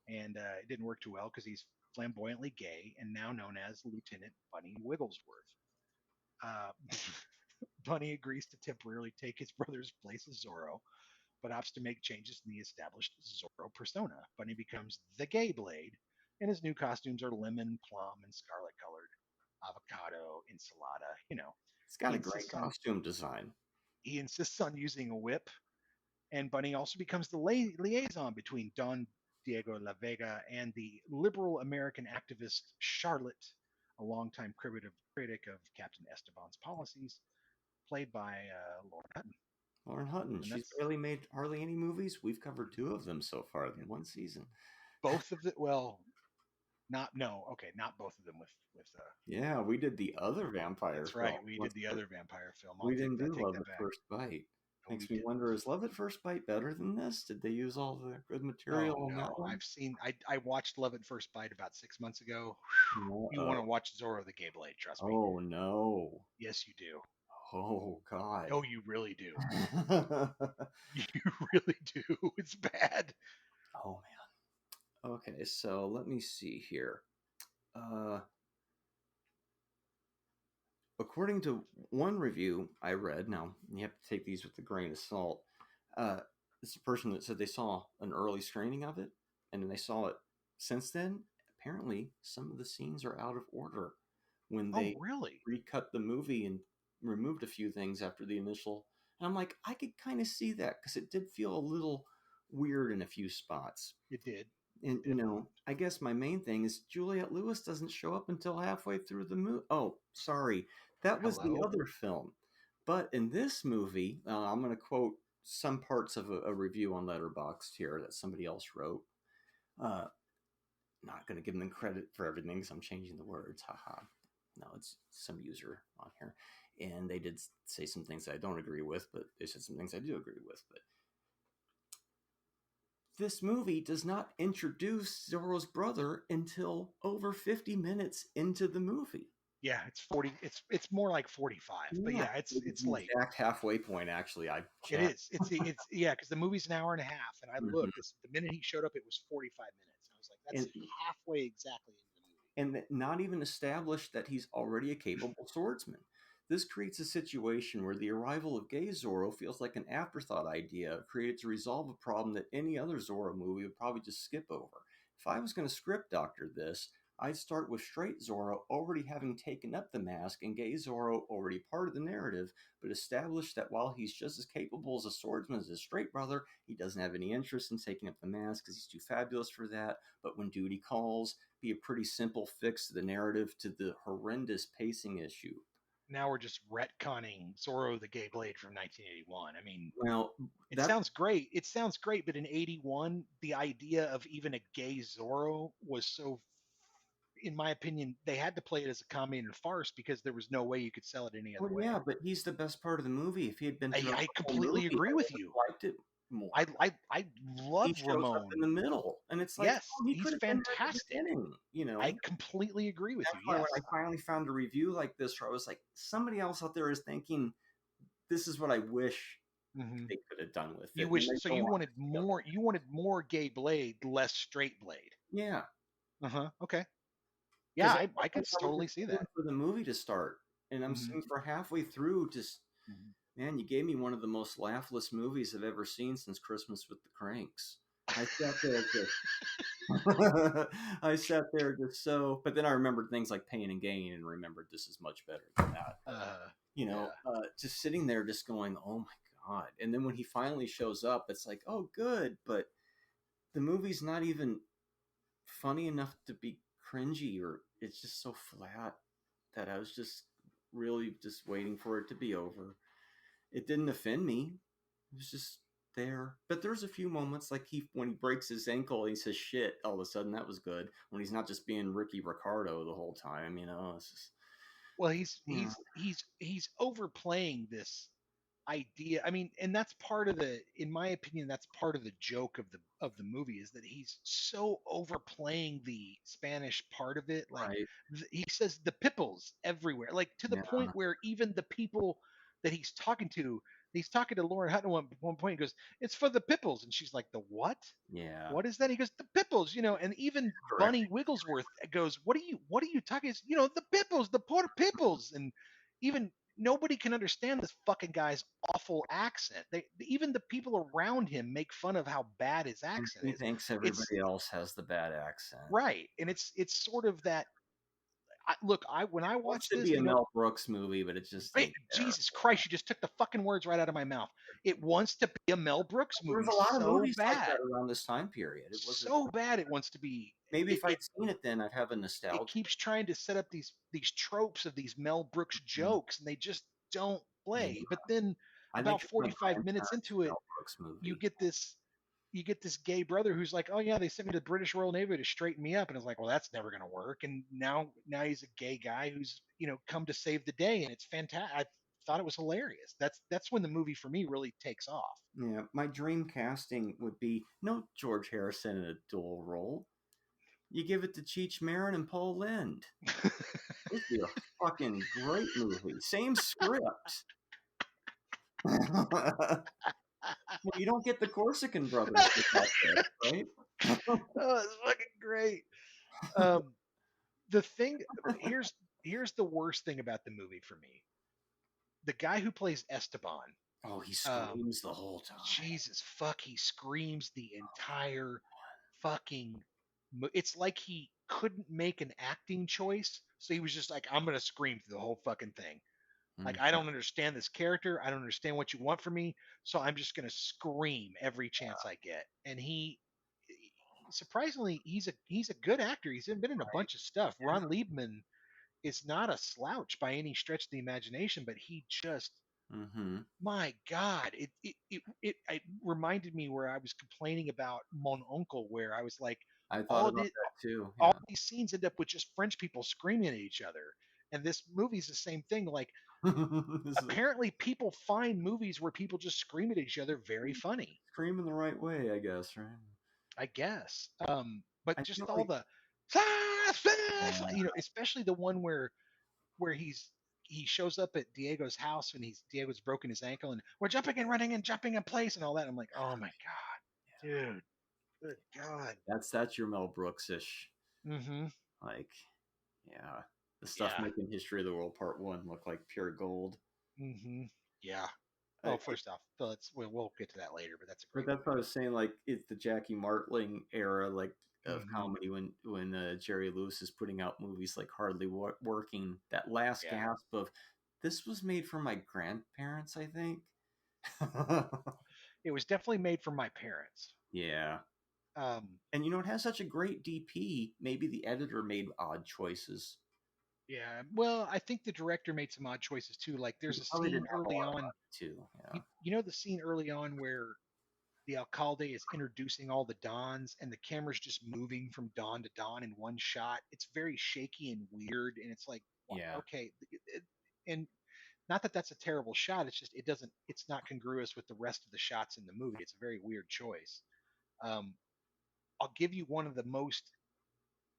And it didn't work too well because he's flamboyantly gay and now known as Lieutenant Bunny Wigglesworth. Bunny agrees to temporarily take his brother's place as Zorro, but opts to make changes in the established Zorro persona. Bunny becomes the Gay Blade, and his new costumes are lemon, plum, and scarlet colored, avocado, enchilada, you know. It's got a great costume design. He insists on using a whip, and Bunny also becomes the liaison between Don Diego La Vega and the liberal American activist Charlotte, a longtime critic of Captain Esteban's policies, played by Lauren Hutton. Lauren Hutton. She's barely made hardly any movies. We've covered 2 of them so far in one season. Both of the not both of them with yeah, we did the other vampire that's film. right, we did the other vampire film. We didn't do Love at First Bite. Makes me wonder, is Love at First Bite better than this? Did they use all the good material on that one? I watched Love at First Bite about 6 months ago. You want to watch Zorro the Gay Blade, trust me. Oh no. Yes, you do. Oh God. Oh, you really do. You really do. It's bad. Oh man. Okay, so let me see here. According to one review I read, now you have to take these with a grain of salt. It's a person that said they saw an early screening of it, and then they saw it since then. Apparently, some of the scenes are out of order when they recut the movie and removed a few things after the initial. And I'm like, I could kind of see that because it did feel a little weird in a few spots. It did. And I guess my main thing is Juliette Lewis doesn't show up until halfway through the movie. Oh, sorry, that was the Hello? other film. But in this movie, I'm going to quote some parts of a review on Letterboxd here that somebody else wrote. Not going to give them credit for everything because I'm changing the words. Haha. No, it's some user on here, and they did say some things I don't agree with, but they said some things I do agree with. But this movie does not introduce Zorro's brother until over 50 minutes into the movie. Yeah, it's 40. It's more like 45. But yeah, it's the late. exact halfway point. Actually, It is. It's yeah, because the movie's an hour and a half, and I Mhm. looked. The minute he showed up, it was 45 minutes. I was like, that's halfway exactly into the movie. And not even established that he's already a capable swordsman. This creates a situation where the arrival of gay Zorro feels like an afterthought idea created to resolve a problem that any other Zorro movie would probably just skip over. If I was going to script doctor this, I'd start with straight Zorro already having taken up the mask and gay Zorro already part of the narrative, but establish that while he's just as capable as a swordsman as his straight brother, he doesn't have any interest in taking up the mask because he's too fabulous for that. But when duty calls, be a pretty simple fix to the narrative to the horrendous pacing issue. Now we're just retconning Zorro the Gay Blade from 1981. I mean, Well, it sounds great. It sounds great, but in 81, the idea of even a gay Zorro was so, in my opinion, they had to play it as a comedy and a farce because there was no way you could sell it any other way. Yeah, but he's the best part of the movie. If he had been, I completely agree with you. Liked it more. I love he shows Ramon up in the middle, and it's like, yes, he he's fantastic. I completely agree with you. Why Yes. when I finally found a review like this, where I was like, somebody else out there is thinking, this is what I wish they could have done with it. You wish so. You wanted more. You wanted more gay Blade, less straight Blade. Yeah. Okay. Yeah, I could totally see that. For the movie to start, and I'm seeing for halfway through, just man, you gave me one of the most laughless movies I've ever seen since Christmas with the Cranks. I sat there just so, but then I remembered things like Pain and Gain, and remembered this is much better than that. Just sitting there, just going, oh my god! And then when he finally shows up, it's like, oh, good, but the movie's not even funny enough to be cringy, or it's just so flat that I was just really just waiting for it to be over. It didn't offend me. It was just there. But there's a few moments like when he breaks his ankle and he says shit, all of a sudden that was good. When he's not just being Ricky Ricardo the whole time, it's just... Well, he's overplaying this idea. I mean, and that's part of in my opinion, that's part of the joke of the movie, is that he's so overplaying the Spanish part of it. Like he says the pipples everywhere, like to the point where even the people that he's talking to Lauren Hutton at one point, he goes, "It's for the pipples," and she's like, "The what? Yeah, what is that?" He goes, "The pipples," and even Bunny Wigglesworth goes, "What are you talking? It's, the pipples, the poor pipples," and even nobody can understand this fucking guy's awful accent. Even the people around him make fun of how bad his accent is. He thinks everybody else has the bad accent, right? And it's sort of that. When I watched this, it should be a Mel Brooks movie, but it's just Jesus Christ! You just took the fucking words right out of my mouth. It wants to be a Mel Brooks movie. There's a lot of movies bad. like that around this time period. It was so bad. It wants to be. Maybe if I'd seen it then, I'd have a nostalgia. It keeps trying to set up these tropes of these Mel Brooks jokes, and they just don't play. But then about 45 minutes into it, you get this gay brother who's like, "Oh yeah, they sent me to the British Royal Navy to straighten me up," and it's like, "Well, that's never going to work." And now he's a gay guy who's come to save the day, and it's fantastic. I thought it was hilarious. That's when the movie for me really takes off. Yeah, my dream casting would be no George Harrison in a dual role. You give it to Cheech Marin and Paul Lynde. It'd be a fucking great movie. Same script. Well, you don't get the Corsican brothers, right? Oh, it's fucking great. The thing here's the worst thing about the movie for me. The guy who plays Esteban. Oh, he screams the whole time. Jesus fuck, he screams the entire fucking. It's like he couldn't make an acting choice, so he was just like, "I'm gonna scream through the whole fucking thing." Like, I don't understand this character. I don't understand what you want from me. So I'm just going to scream every chance I get. And surprisingly, he's a good actor. He's been in a bunch of stuff. Ron Liebman is not a slouch by any stretch of the imagination, but he just, Mm-hmm. my God, it reminded me where I was complaining about Mon Oncle, where I was like, I thought all about the that too. all these scenes end up with just French people screaming at each other. And this movie's the same thing. Like, Yeah. This is apparently people find movies where people just scream at each other very funny, screaming the right way, I guess, right? I guess. But I just feel all like the, yeah. especially the one where he shows up at Diego's house and Diego's broken his ankle and we're jumping and running and jumping in place and all that. I'm like, oh my God, dude, good God. That's your Mel Brooks-ish. Mm-hmm. Like, yeah. The stuff Yeah. making History of the World Part 1 look like pure gold. Mm-hmm. Yeah. I- Oh, first off, we'll get to that later, but that's a But great that's what I was saying. Like, it's the Jackie Martling era, like of Mhm. comedy when Jerry Lewis is putting out movies like Hardly Working. That last Yeah. gasp of, this was made for my grandparents, I think. It was definitely made for my parents. Yeah. Um, And you know, it has such a great DP. Maybe the editor made odd choices. yeah. Well, I think the director made some odd choices too. Like, there's a Probably scene didn't have a early lot of on. money, too. Yeah. You know the scene early on where the alcalde is introducing all the dons and the camera's just moving from dawn to dawn in one shot. It's very shaky and weird, and it's like, Yeah. okay, and not that that's a terrible shot. It's just it's not congruous with the rest of the shots in the movie. It's a very weird choice. Um, I'll give you one of the most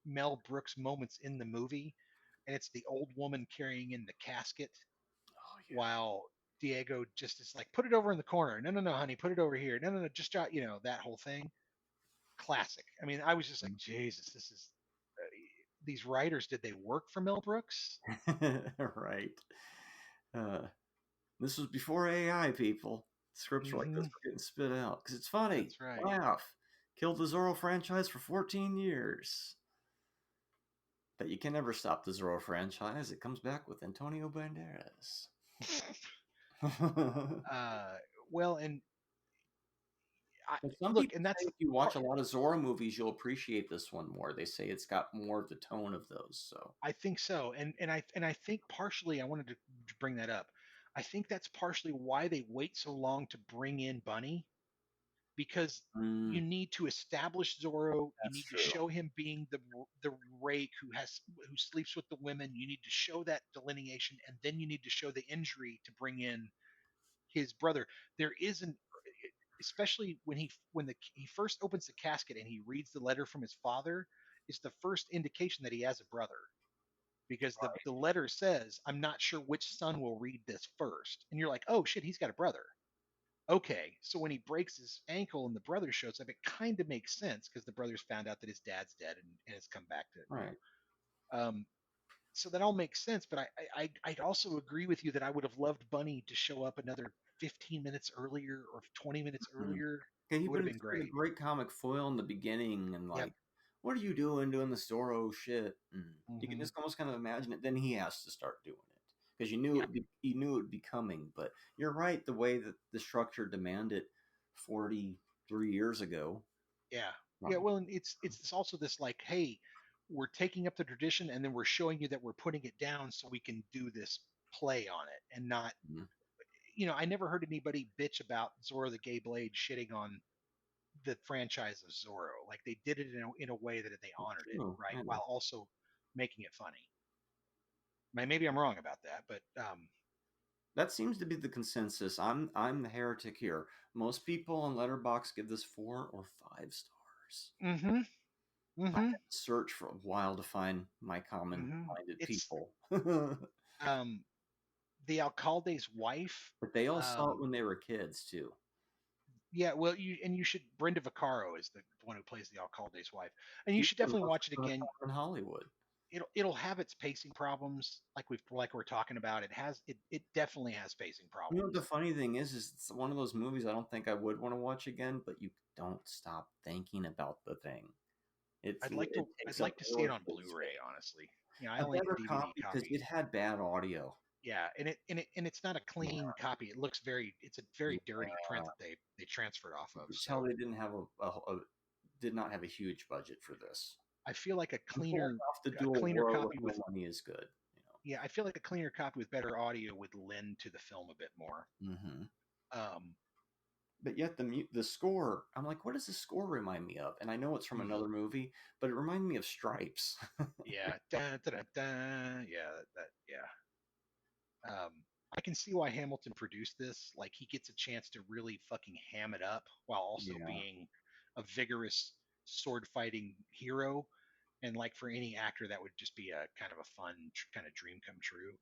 Mel Brooks moments in the movie, and it's the old woman carrying in the casket Oh, while Diego just is like, put it over in the corner. No, no, no, honey, put it over here. No, no, no, just jot, that whole thing. Classic. I mean, I was just like, Jesus, this is these writers. Did they work for Mel Brooks? Right. This was before AI, people. Scripts like this were getting spit out because it's funny. That's right. Laugh. Killed the Zorro franchise for 14 years. But you can never stop the Zorro franchise. It comes back with Antonio Banderas. Well, and But some look, people and that's say if you watch a lot of Zorro movies, you'll appreciate this one more. They say it's got more of the tone of those. So I think so, and I think partially I wanted to bring that up. I think that's partially why they wait so long to bring in Bunny, because you need to establish Zorro. You need to show him being the rake who sleeps with the women. You need to show that delineation, and then you need to show the injury to bring in his brother. There isn't, especially when he first opens the casket and he reads the letter from his father, is the first indication that he has a brother. Because the letter says, I'm not sure which son will read this first. And you're like, oh shit, he's got a brother. Okay, so when he breaks his ankle and the brother shows up, it kind of makes sense because the brother's found out that his dad's dead and has come back to. right. So that all makes sense. But I'd also agree with you that I would have loved Bunny to show up another 15 minutes earlier or 20 minutes earlier. Okay, he It would have been been great. a great comic foil in the beginning, and like, Yep. what are you doing the Zorro shit? And you can Mhm. just almost kind of imagine it. Then he has to start doing it because you knew he knew it would be coming. But you're right, the way that the structure demanded 43 years ago. Yeah. Right. Yeah. Well, and it's also this like, hey, we're taking up the tradition and then we're showing you that we're putting it down so we can do this play on it and not, Mhm. I never heard anybody bitch about Zorro the Gay Blade shitting on the franchise of Zorro. Like, they did it in a way that they honored it, true, right? yeah. While also making it funny. Maybe I'm wrong about that, but That seems to be the consensus. I'm the heretic here. Most people on Letterboxd give this 4 or 5 stars. mm-hmm. I had to search for a while to find my common-minded people. The alcalde's wife. But they all saw it when they were kids too. Yeah, well, you should. Brenda Vaccaro is the one who plays the alcalde's wife, and you should definitely watch it again. In Hollywood. It'll have its pacing problems, like we're talking about. It definitely has pacing You problems. know what the funny thing is it's one of those movies I don't think I would want to watch again, but you don't stop thinking about the thing. I'd like to see it on Blu-ray, honestly. I only have a DVD copy. because it had bad audio. Yeah, and it's not a clean copy. It looks it's a very dirty print that they transferred off of. You could tell So they didn't have did not have a huge budget for this. I feel like I'm pulling off the a dual cleaner world copy with with no money is good. yeah, I feel like a cleaner copy with better audio would lend to the film a bit more. Mm-hmm. Um, But yet the score, I'm like, what does the score remind me of? And I know it's from another movie, but it reminded me of Stripes. yeah, da, da, da, da, yeah. I can see why Hamilton produced this. Like he gets a chance to really fucking ham it up while also Yeah. being a vigorous sword fighting hero. And like for any actor, that would just be a kind of a fun kind of dream come true.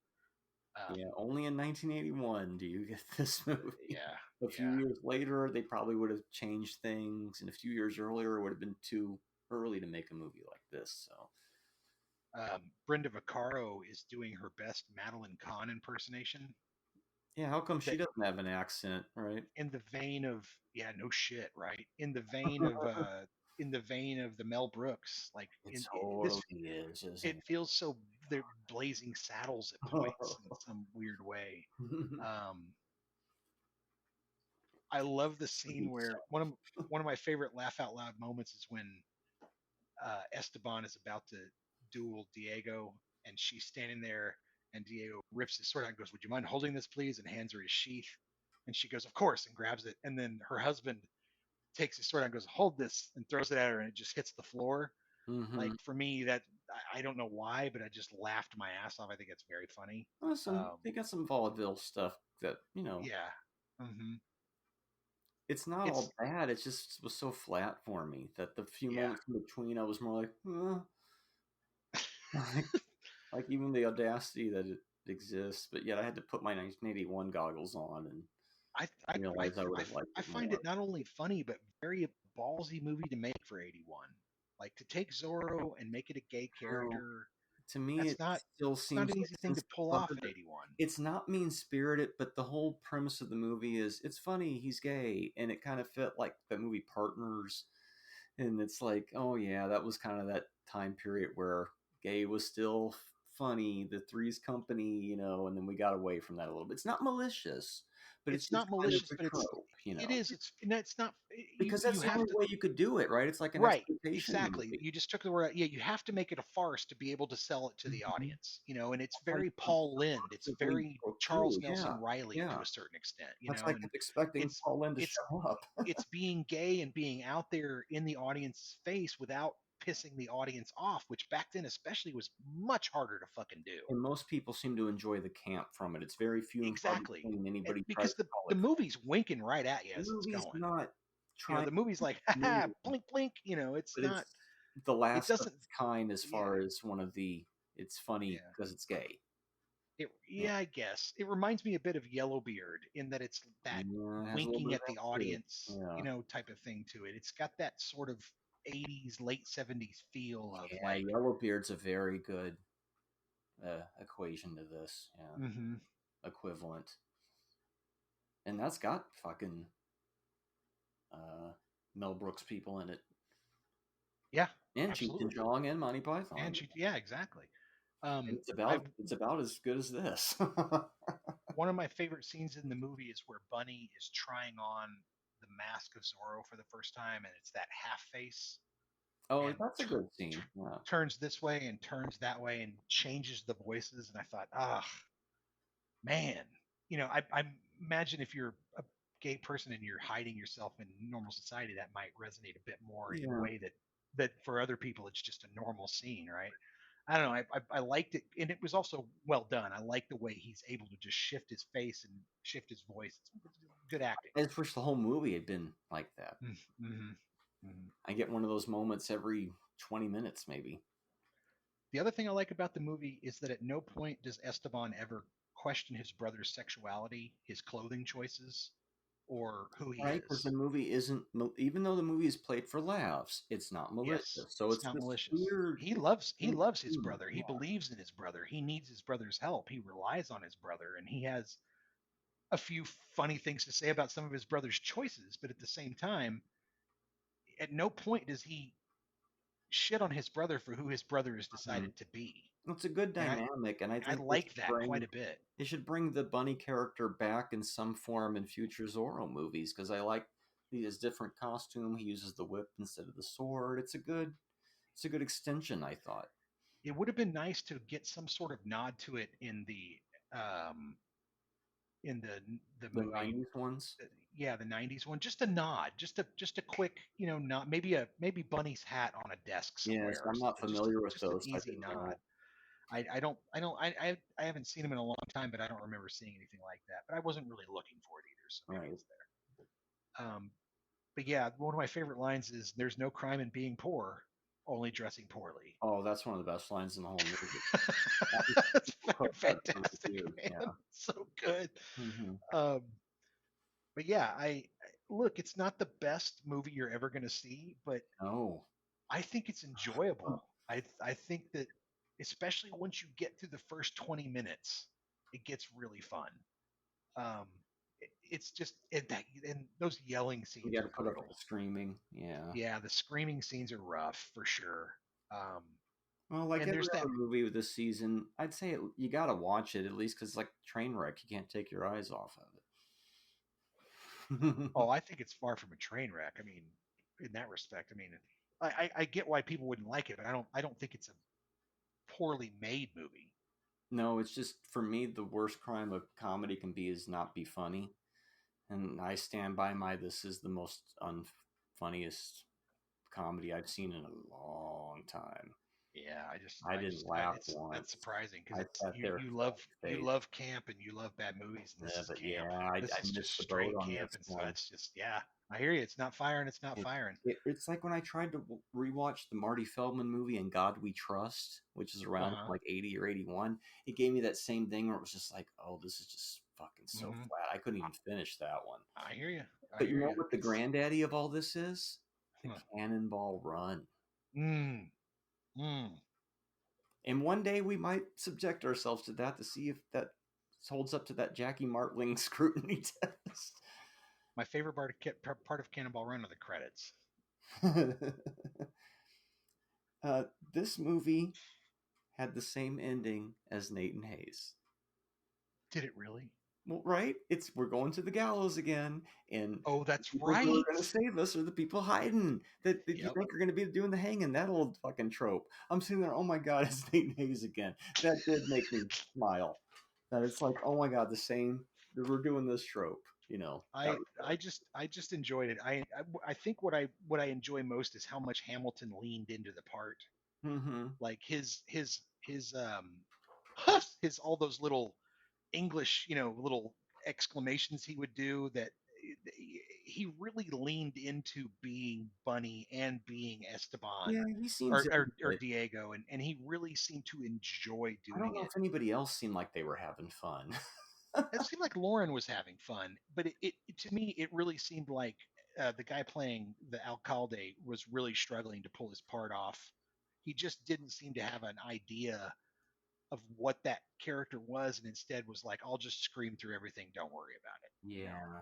Yeah, only in 1981 do you get this movie. Yeah. A few years later, they probably would have changed things, and a few years earlier, it would have been too early to make a movie like this. So, Brenda Vaccaro is doing her best Madeline Kahn impersonation. yeah, how come she doesn't have an accent, right? In the vein of no shit, right? In the vein of the Mel Brooks, like It totally is, isn't it feels so they're blazing saddles at points in some weird way. I love the scene where one of my favorite laugh out loud moments is when Esteban is about to duel Diego, and she's standing there, and Diego rips his sword out and goes, "Would you mind holding this, please?" and hands her his sheath, and she goes, "Of course," and grabs it, and then her husband takes his sword out and goes, "Hold this," and throws it at her, and it just hits the floor. Mm-hmm. Like for me, that I don't know why, but I just laughed my ass off. I think it's very funny. They got some vaudeville stuff that Yeah. Mm-hmm. It's not all bad. It just was so flat for me that the few moments in between, I was more like, like even the audacity that it exists, but yet I had to put my 1981 goggles on and I realize I would have liked it I find more. it not only funny but very ballsy movie to make for 81. Like to take Zorro and make it a gay character. To me, that's it not still it's seems not an like easy thing to pull off in 81. It's not mean spirited, but the whole premise of the movie is it's funny, he's gay, and it kind of fit like the movie Partners. And it's like, oh yeah, that was kind of that time period where gay was still funny, the Three's Company, and then we got away from that a little bit. It's not malicious, but it's not malicious, but trope, it is. It's not because that's the only way you could do it, right? It's like an exploitation exactly. movie. You just took the word. Yeah, you have to make it a farce to be able to sell it to the audience, and it's very Paul Lynde. It's very Charles Nelson Riley to a certain extent. That's like expecting Paul Lynde to show up. It's being gay and being out there in the audience's face without pissing the audience off, which back then especially was much harder to fucking do. And most people seem to enjoy the camp from it. It's very few and far between anybody because the movie's winking right at you as it's going. Not trying. The movie's like, ha, blink, blink. It's but not the last of its kind as far as one of the. It's funny because it's gay. I guess it reminds me a bit of Yellowbeard in that it's that winking at the audience, type of thing to it. It's got that sort of 80s, late 70s feel of like Yellowbeard's a very good equation to this, equivalent, and that's got fucking Mel Brooks people in it, and Cheech and Chong and Monty Python, and exactly. It's about as good as this. One of my favorite scenes in the movie is where Bunny is trying on the mask of Zorro for the first time, and it's that half face. Oh, that's a good scene. Turns this way and turns that way and changes the voices, and I thought, man, I imagine if you're a gay person and you're hiding yourself in normal society, that might resonate a bit more in a way that for other people it's just a normal scene, right? I don't know. I liked it, and it was also well done. I like the way he's able to just shift his face and shift his voice. It's good acting. I just wish the whole movie had been like that. Mm-hmm. Mm-hmm. I get one of those moments every 20 minutes, maybe. The other thing I like about the movie is that at no point does Esteban ever question his brother's sexuality, his clothing choices, or who he is. Because the movie isn't, even though the movie is played for laughs, it's not malicious. Yes, so it's not malicious. Weird... He loves his brother. He believes in his brother. He needs his brother's help. He relies on his brother, and he has a few funny things to say about some of his brother's choices. But at the same time, at no point does he shit on his brother for who his brother has decided to be. It's a good And dynamic, and I I think like that quite a bit. they should bring the bunny character back in some form in future Zorro movies because I like his different costume. He uses the whip instead of the sword. It's a good extension, I thought. It would have been nice to get some sort of nod to it um, in the The movie. 90s ones. Yeah, the 90s one. Just a nod, just a quick, nod. Maybe Bunny's hat on a desk somewhere. Yes, or I'm not something. familiar with just an those. I easy didn't nod. know. I haven't seen him in a long time, but I don't remember seeing anything like that. But I wasn't really looking for it either, so maybe it's there. But yeah, one of my favorite lines is "There's no crime in being poor, only dressing poorly." Oh, that's one of the best lines in the whole movie. That's fucking fantastic, man. Yeah. So good. Mm-hmm. But yeah, look. It's not the best movie you're ever going to see, but No. I think it's enjoyable. I think that, especially once you get through the first 20 minutes, it gets really fun. It's just and those yelling scenes You got are to put up brutal. with the screaming. Yeah. Yeah, the screaming scenes are rough for sure. Well, like And every there's that- other movie with this season, I'd say you got to watch it at least because, like train wreck, you can't take your eyes off of it. Oh, I think it's far from a train wreck. I mean, in that respect, I mean, I get why people wouldn't like it, but I don't think it's a poorly made movie. No, it's just for me the worst crime a comedy can be is not be funny, and I stand by my this is the most unfunniest comedy I've seen in a long time. Yeah, I didn't laugh once. That's surprising I because sat there you face. love camp and you love bad movies. And this Yeah, is but camp. yeah, I This is missed just the straight boat on camp, this and so one. it's just I hear you. It's not firing. It's not firing. It's like when I tried to rewatch the Marty Feldman movie "In God We Trust," which is around like 80 or 81. It gave me that same thing where it was just like, oh, this is just fucking so flat. I couldn't even finish that one. I hear you. But you know what the granddaddy of all this is? The Cannonball Run. And one day we might subject ourselves to that to see if that holds up to that Jackie Martling scrutiny test. My favorite part of Cannonball Run are the credits. This movie had the same ending as Nathan Hayes. Did it really? Well, right? We're going to the gallows again, and oh, that's the right. Who are going to save us are the people hiding that you think are going to be doing the hanging. That old fucking trope. I'm sitting there. Oh my god, it's Nathan Hayes again. That did make me smile. That it's like, oh my god, the same. We're doing this trope. You know. I just enjoyed it. I think what I enjoy most is how much Hamilton leaned into the part. Mm-hmm. Like his all those little English, little exclamations he would do, that he really leaned into being Bunny and being Esteban. Yeah, he seems or Diego, and he really seemed to enjoy doing it. I don't know if anybody else seemed like they were having fun. It seemed like Lauren was having fun, but it to me it really seemed like the guy playing the alcalde was really struggling to pull his part off. He just didn't seem to have an idea of what that character was, and instead was like, "I'll just scream through everything. Don't worry about it." Yeah.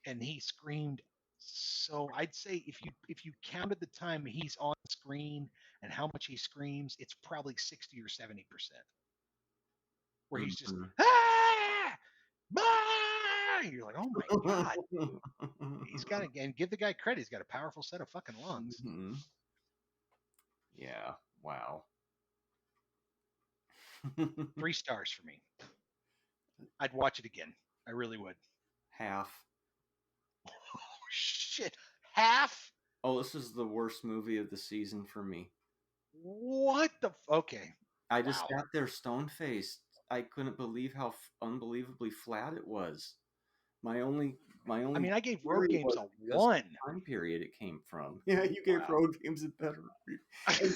And he screamed. So I'd say if you counted the time he's on screen and how much he screams, it's probably 60 or 70%. Where he's just ah! Ah! You're like, oh my god, he's got and give the guy credit. He's got a powerful set of fucking lungs. Mm-hmm. Yeah. Wow. 3 stars for me. I'd watch it again. I really would. Half. Oh shit, half. Oh, this is the worst movie of the season for me. What the? Okay. I just sat there stone faced. I couldn't believe how unbelievably flat it was. My only. I mean, I gave Road Games a 1. Time period it came from. Yeah, you gave Road Games a better. And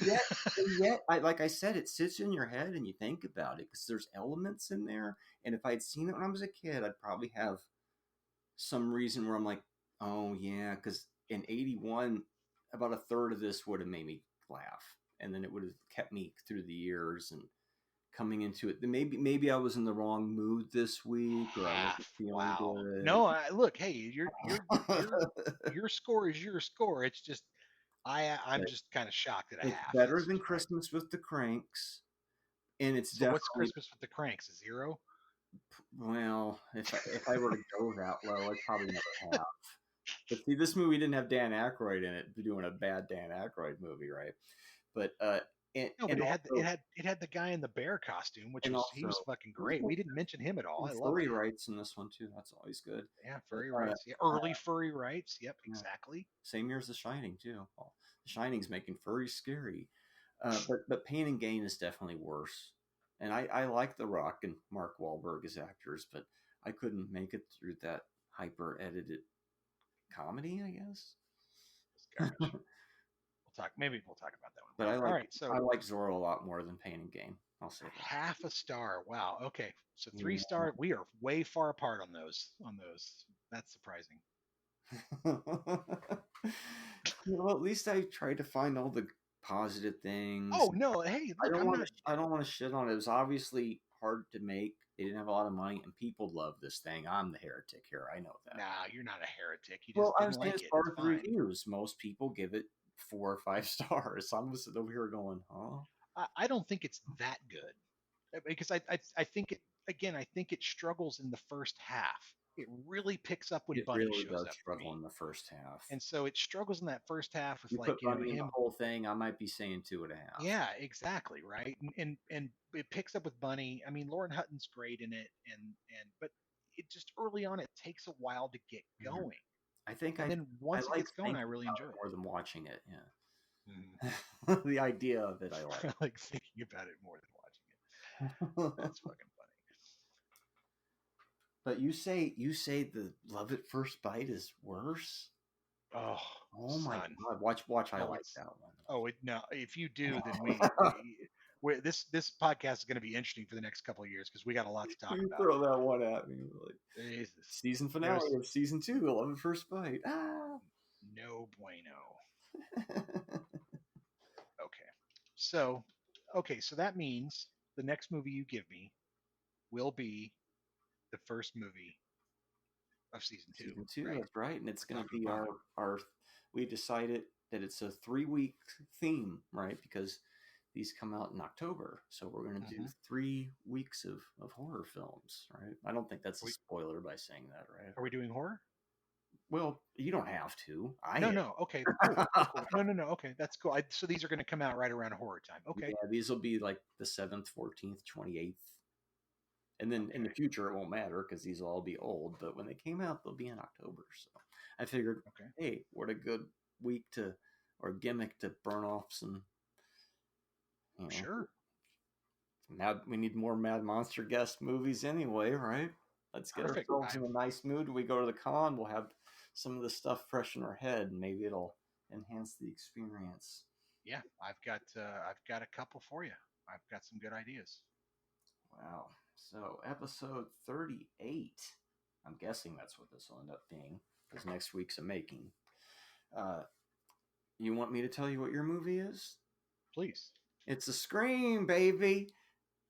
yet, like I said, it sits in your head and you think about it because there's elements in there. And if I'd seen it when I was a kid, I'd probably have some reason where I'm like, oh yeah, because in '81, about a third of this would have made me laugh, and then it would have kept me through the years and. Coming into it, maybe I was in the wrong mood this week, or I wasn't feeling good. No, look, hey, your score is your score. It's just I'm But just kind of shocked at a it's half. better That's than surprising. Christmas with the Cranks, and it's So what's definitely Christmas with the Cranks? A 0? well. If I were to go that low, I'd probably never have. But see, this movie didn't have Dan Aykroyd in it, doing a bad Dan Aykroyd movie, right? But No, but it had the guy in the bear costume, which and he was also fucking great. We didn't mention him at all. I love furry him. rights in this one too. That's always good. Yeah, But, furry rights. Yeah, early furry rights. Yep, yeah. exactly. Same year as The Shining too. Well, The Shining's making furry scary, but Pain and Gain is definitely worse. And I like The Rock and Mark Wahlberg as actors, but I couldn't make it through that hyper edited comedy, I guess. Garbage. Maybe we'll talk about that one. But All right, so I like Zorro a lot more than Pain and Gain. I'll say that. half a star. Wow. Okay, so 3 Yeah. star. We are way far apart on those. That's surprising. Well, at least I tried to find all the positive things. Oh no! Hey, I look, don't I'm want not. to. I don't want to shit on it. It was obviously hard to make. They didn't have a lot of money, and people love this thing. I'm the heretic here. I know that. Nah, you're not a heretic. You just Well, I'm didn't saying like as it. far It's as the fine. reviews, most people give it 4 or 5 stars. So I'm just sitting over here going, huh? I don't think it's that good because I think it again. I think it struggles in the first half. It really picks up when It Bunny really shows does up for struggle me. in the first half. And so it struggles in that first half with You put Bunny in the him. whole thing, I might be saying 2.5. Yeah, exactly, right. And it picks up with Bunny. I mean, Lauren Hutton's great in it, and but it just early on it takes a while to get Mhm. going. I think And then once I it like gets going, I thinking really about enjoy it it. more than watching it. Yeah, Mhm. the idea of it I like. I like thinking about it more than watching it. That's fucking funny. But you say the Love at First Bite is worse? Oh, Oh my son. god! Watch. I No, like it's that one. oh it, no. If you do, then this podcast is going to be interesting for the next couple of years because we got a lot to talk You about. throw that one at me, like Jesus. season finale of season 2, Love at First Bite. Ah. No bueno. Okay, so that means the next movie you give me will be the first movie of season 2. Season 2, right? that's right, and it's going to Talking be about our. We decided that it's a 3-week theme, right? Because these come out in October, so we're going to do 3 weeks of horror films, right? I don't think that's a spoiler by saying that, right? Are we doing horror? Well, you don't have to. No. Okay, cool. No. Okay, that's cool. So these are going to come out right around horror time. Okay. Yeah, these will be like the 7th, 14th, 28th. And then in the future, it won't matter because these will all be old. But when they came out, they'll be in October. So I figured, hey, what a good week or gimmick to burn off some. Sure. We need more Mad Monster guest movies anyway, right? Let's get ourselves in a nice mood. When we go to the con, we'll have some of the stuff fresh in our head, and maybe it'll enhance the experience. Yeah, I've got a couple for you. I've got some good ideas. Wow. So episode 38. I'm guessing that's what this will end up being, because next week's a making. You want me to tell you what your movie is? Please. It's a Scream, baby.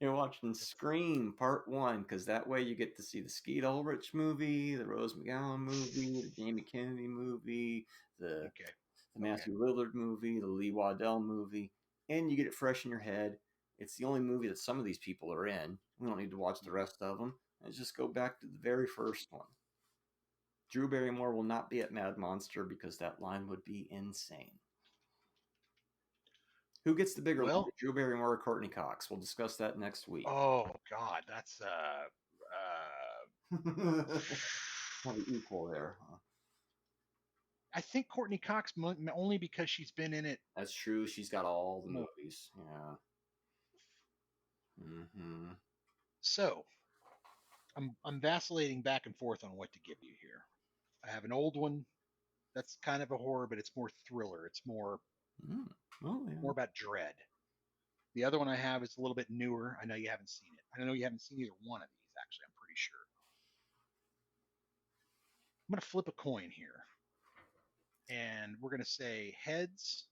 You're watching Scream Part 1, because that way you get to see the Skeet Ulrich movie, the Rose McGowan movie, the Jamie Kennedy movie, the Matthew Lillard movie, the Lee Waddell movie, and you get it fresh in your head. It's the only movie that some of these people are in. We don't need to watch the rest of them. Let's just go back to the very first one. Drew Barrymore will not be at Mad Monster because that line would be insane. Who gets the bigger line, Drew Barrymore or Courtney Cox? We'll discuss that next week. Oh God, that's probably equal there, huh? I think Courtney Cox only because she's been in it. That's true. She's got all the movies. Yeah. Mm-hmm. So, I'm vacillating back and forth on what to give you here. I have an old one that's kind of a horror, but it's more thriller. It's more more about dread. The other one I have is a little bit newer. I know you haven't seen it. I know you haven't seen either one of these, actually. I'm pretty sure. I'm going to flip a coin here. And we're going to say heads.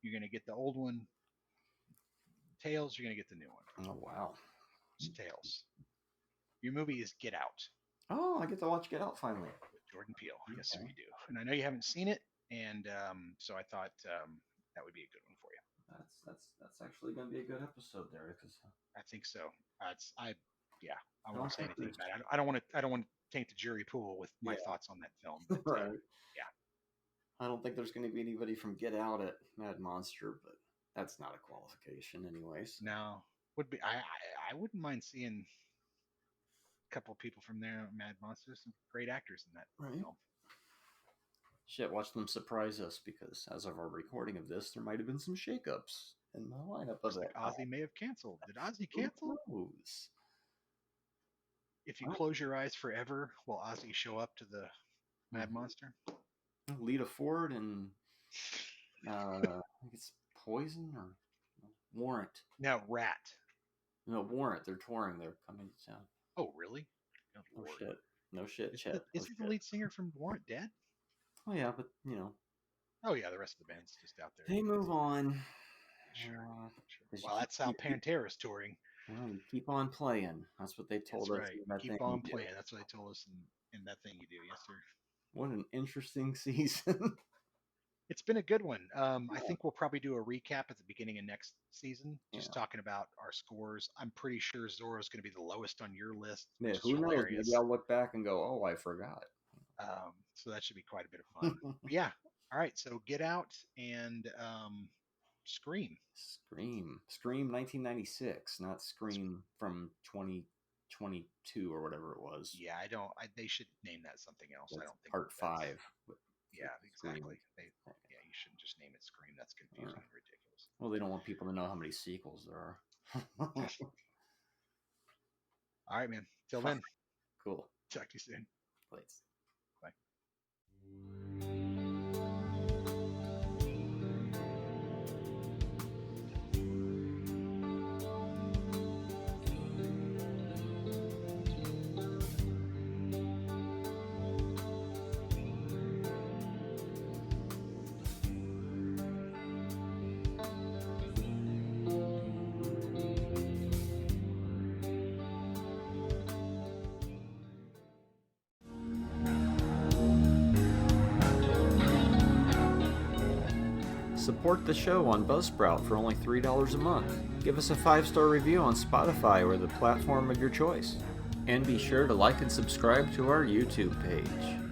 You're going to get the old one. Tails, you're going to get the new one. Oh, wow. It's tails. Your movie is Get Out. Oh, I get to watch Get Out finally. With Jordan Peele. Yes, sir, you do. And I know you haven't seen it. and so I thought that would be a good one for you. That's actually going to be a good episode there, because I think so. I don't won't say think anything there's- about it. I don't want to taint the jury pool with my thoughts on that film. But, right. yeah. I don't think there's going to be anybody from Get Out at Mad Monster, but that's not a qualification, anyways. No, would be. I wouldn't mind seeing a couple of people from there. Mad Monsters, some great actors in that Right. film. Shit, watch them surprise us, because as of our recording of this, there might have been some shakeups in the lineup of Like that. Ozzy may have canceled. Did Ozzy Who cancel? knows? If you close your eyes forever, will Ozzy show up to the Mad Monster? Lita Ford and I think it's Poison or Warrant. Now, Rat. No, Warrant. They're touring. They're coming to town. Oh, really? Good No Lord. shit. No shit, Is, Chet. the, is No he the shit. lead singer from Warrant dead? Oh yeah, but you know, Oh, yeah, the rest of the band's just out there. they move on. Sure. Sure. Well, that's how Pantera's touring. Well, you keep on playing. That's what they told That's us. right. in that Keep thing on you do. playing. That's what they told us in that thing you do. Yes, sir. What an interesting season. It's been a good one. I think we'll probably do a recap at the beginning of next season, just Yeah. talking about our scores. I'm pretty sure Zorro's going to be the lowest on your list. Yeah, which is who knows? hilarious. Maybe I'll look back and go, "Oh, I forgot." So that should be quite a bit of fun. But yeah. All right. So Get Out and Scream. Scream 1996, not Scream from 2022 or whatever it was. Yeah, they should name that something else. I That's don't think part that's- 5. Yeah, Scream. exactly. Yeah, you shouldn't just name it Scream. That's confusing and ridiculous. Well, they don't want people to know how many sequels there are. All right, man. Till then, Cool. talk to you soon. Please. Bye. Support the show on Buzzsprout for only $3 a month. Give us a 5-star review on Spotify or the platform of your choice. And be sure to like and subscribe to our YouTube page.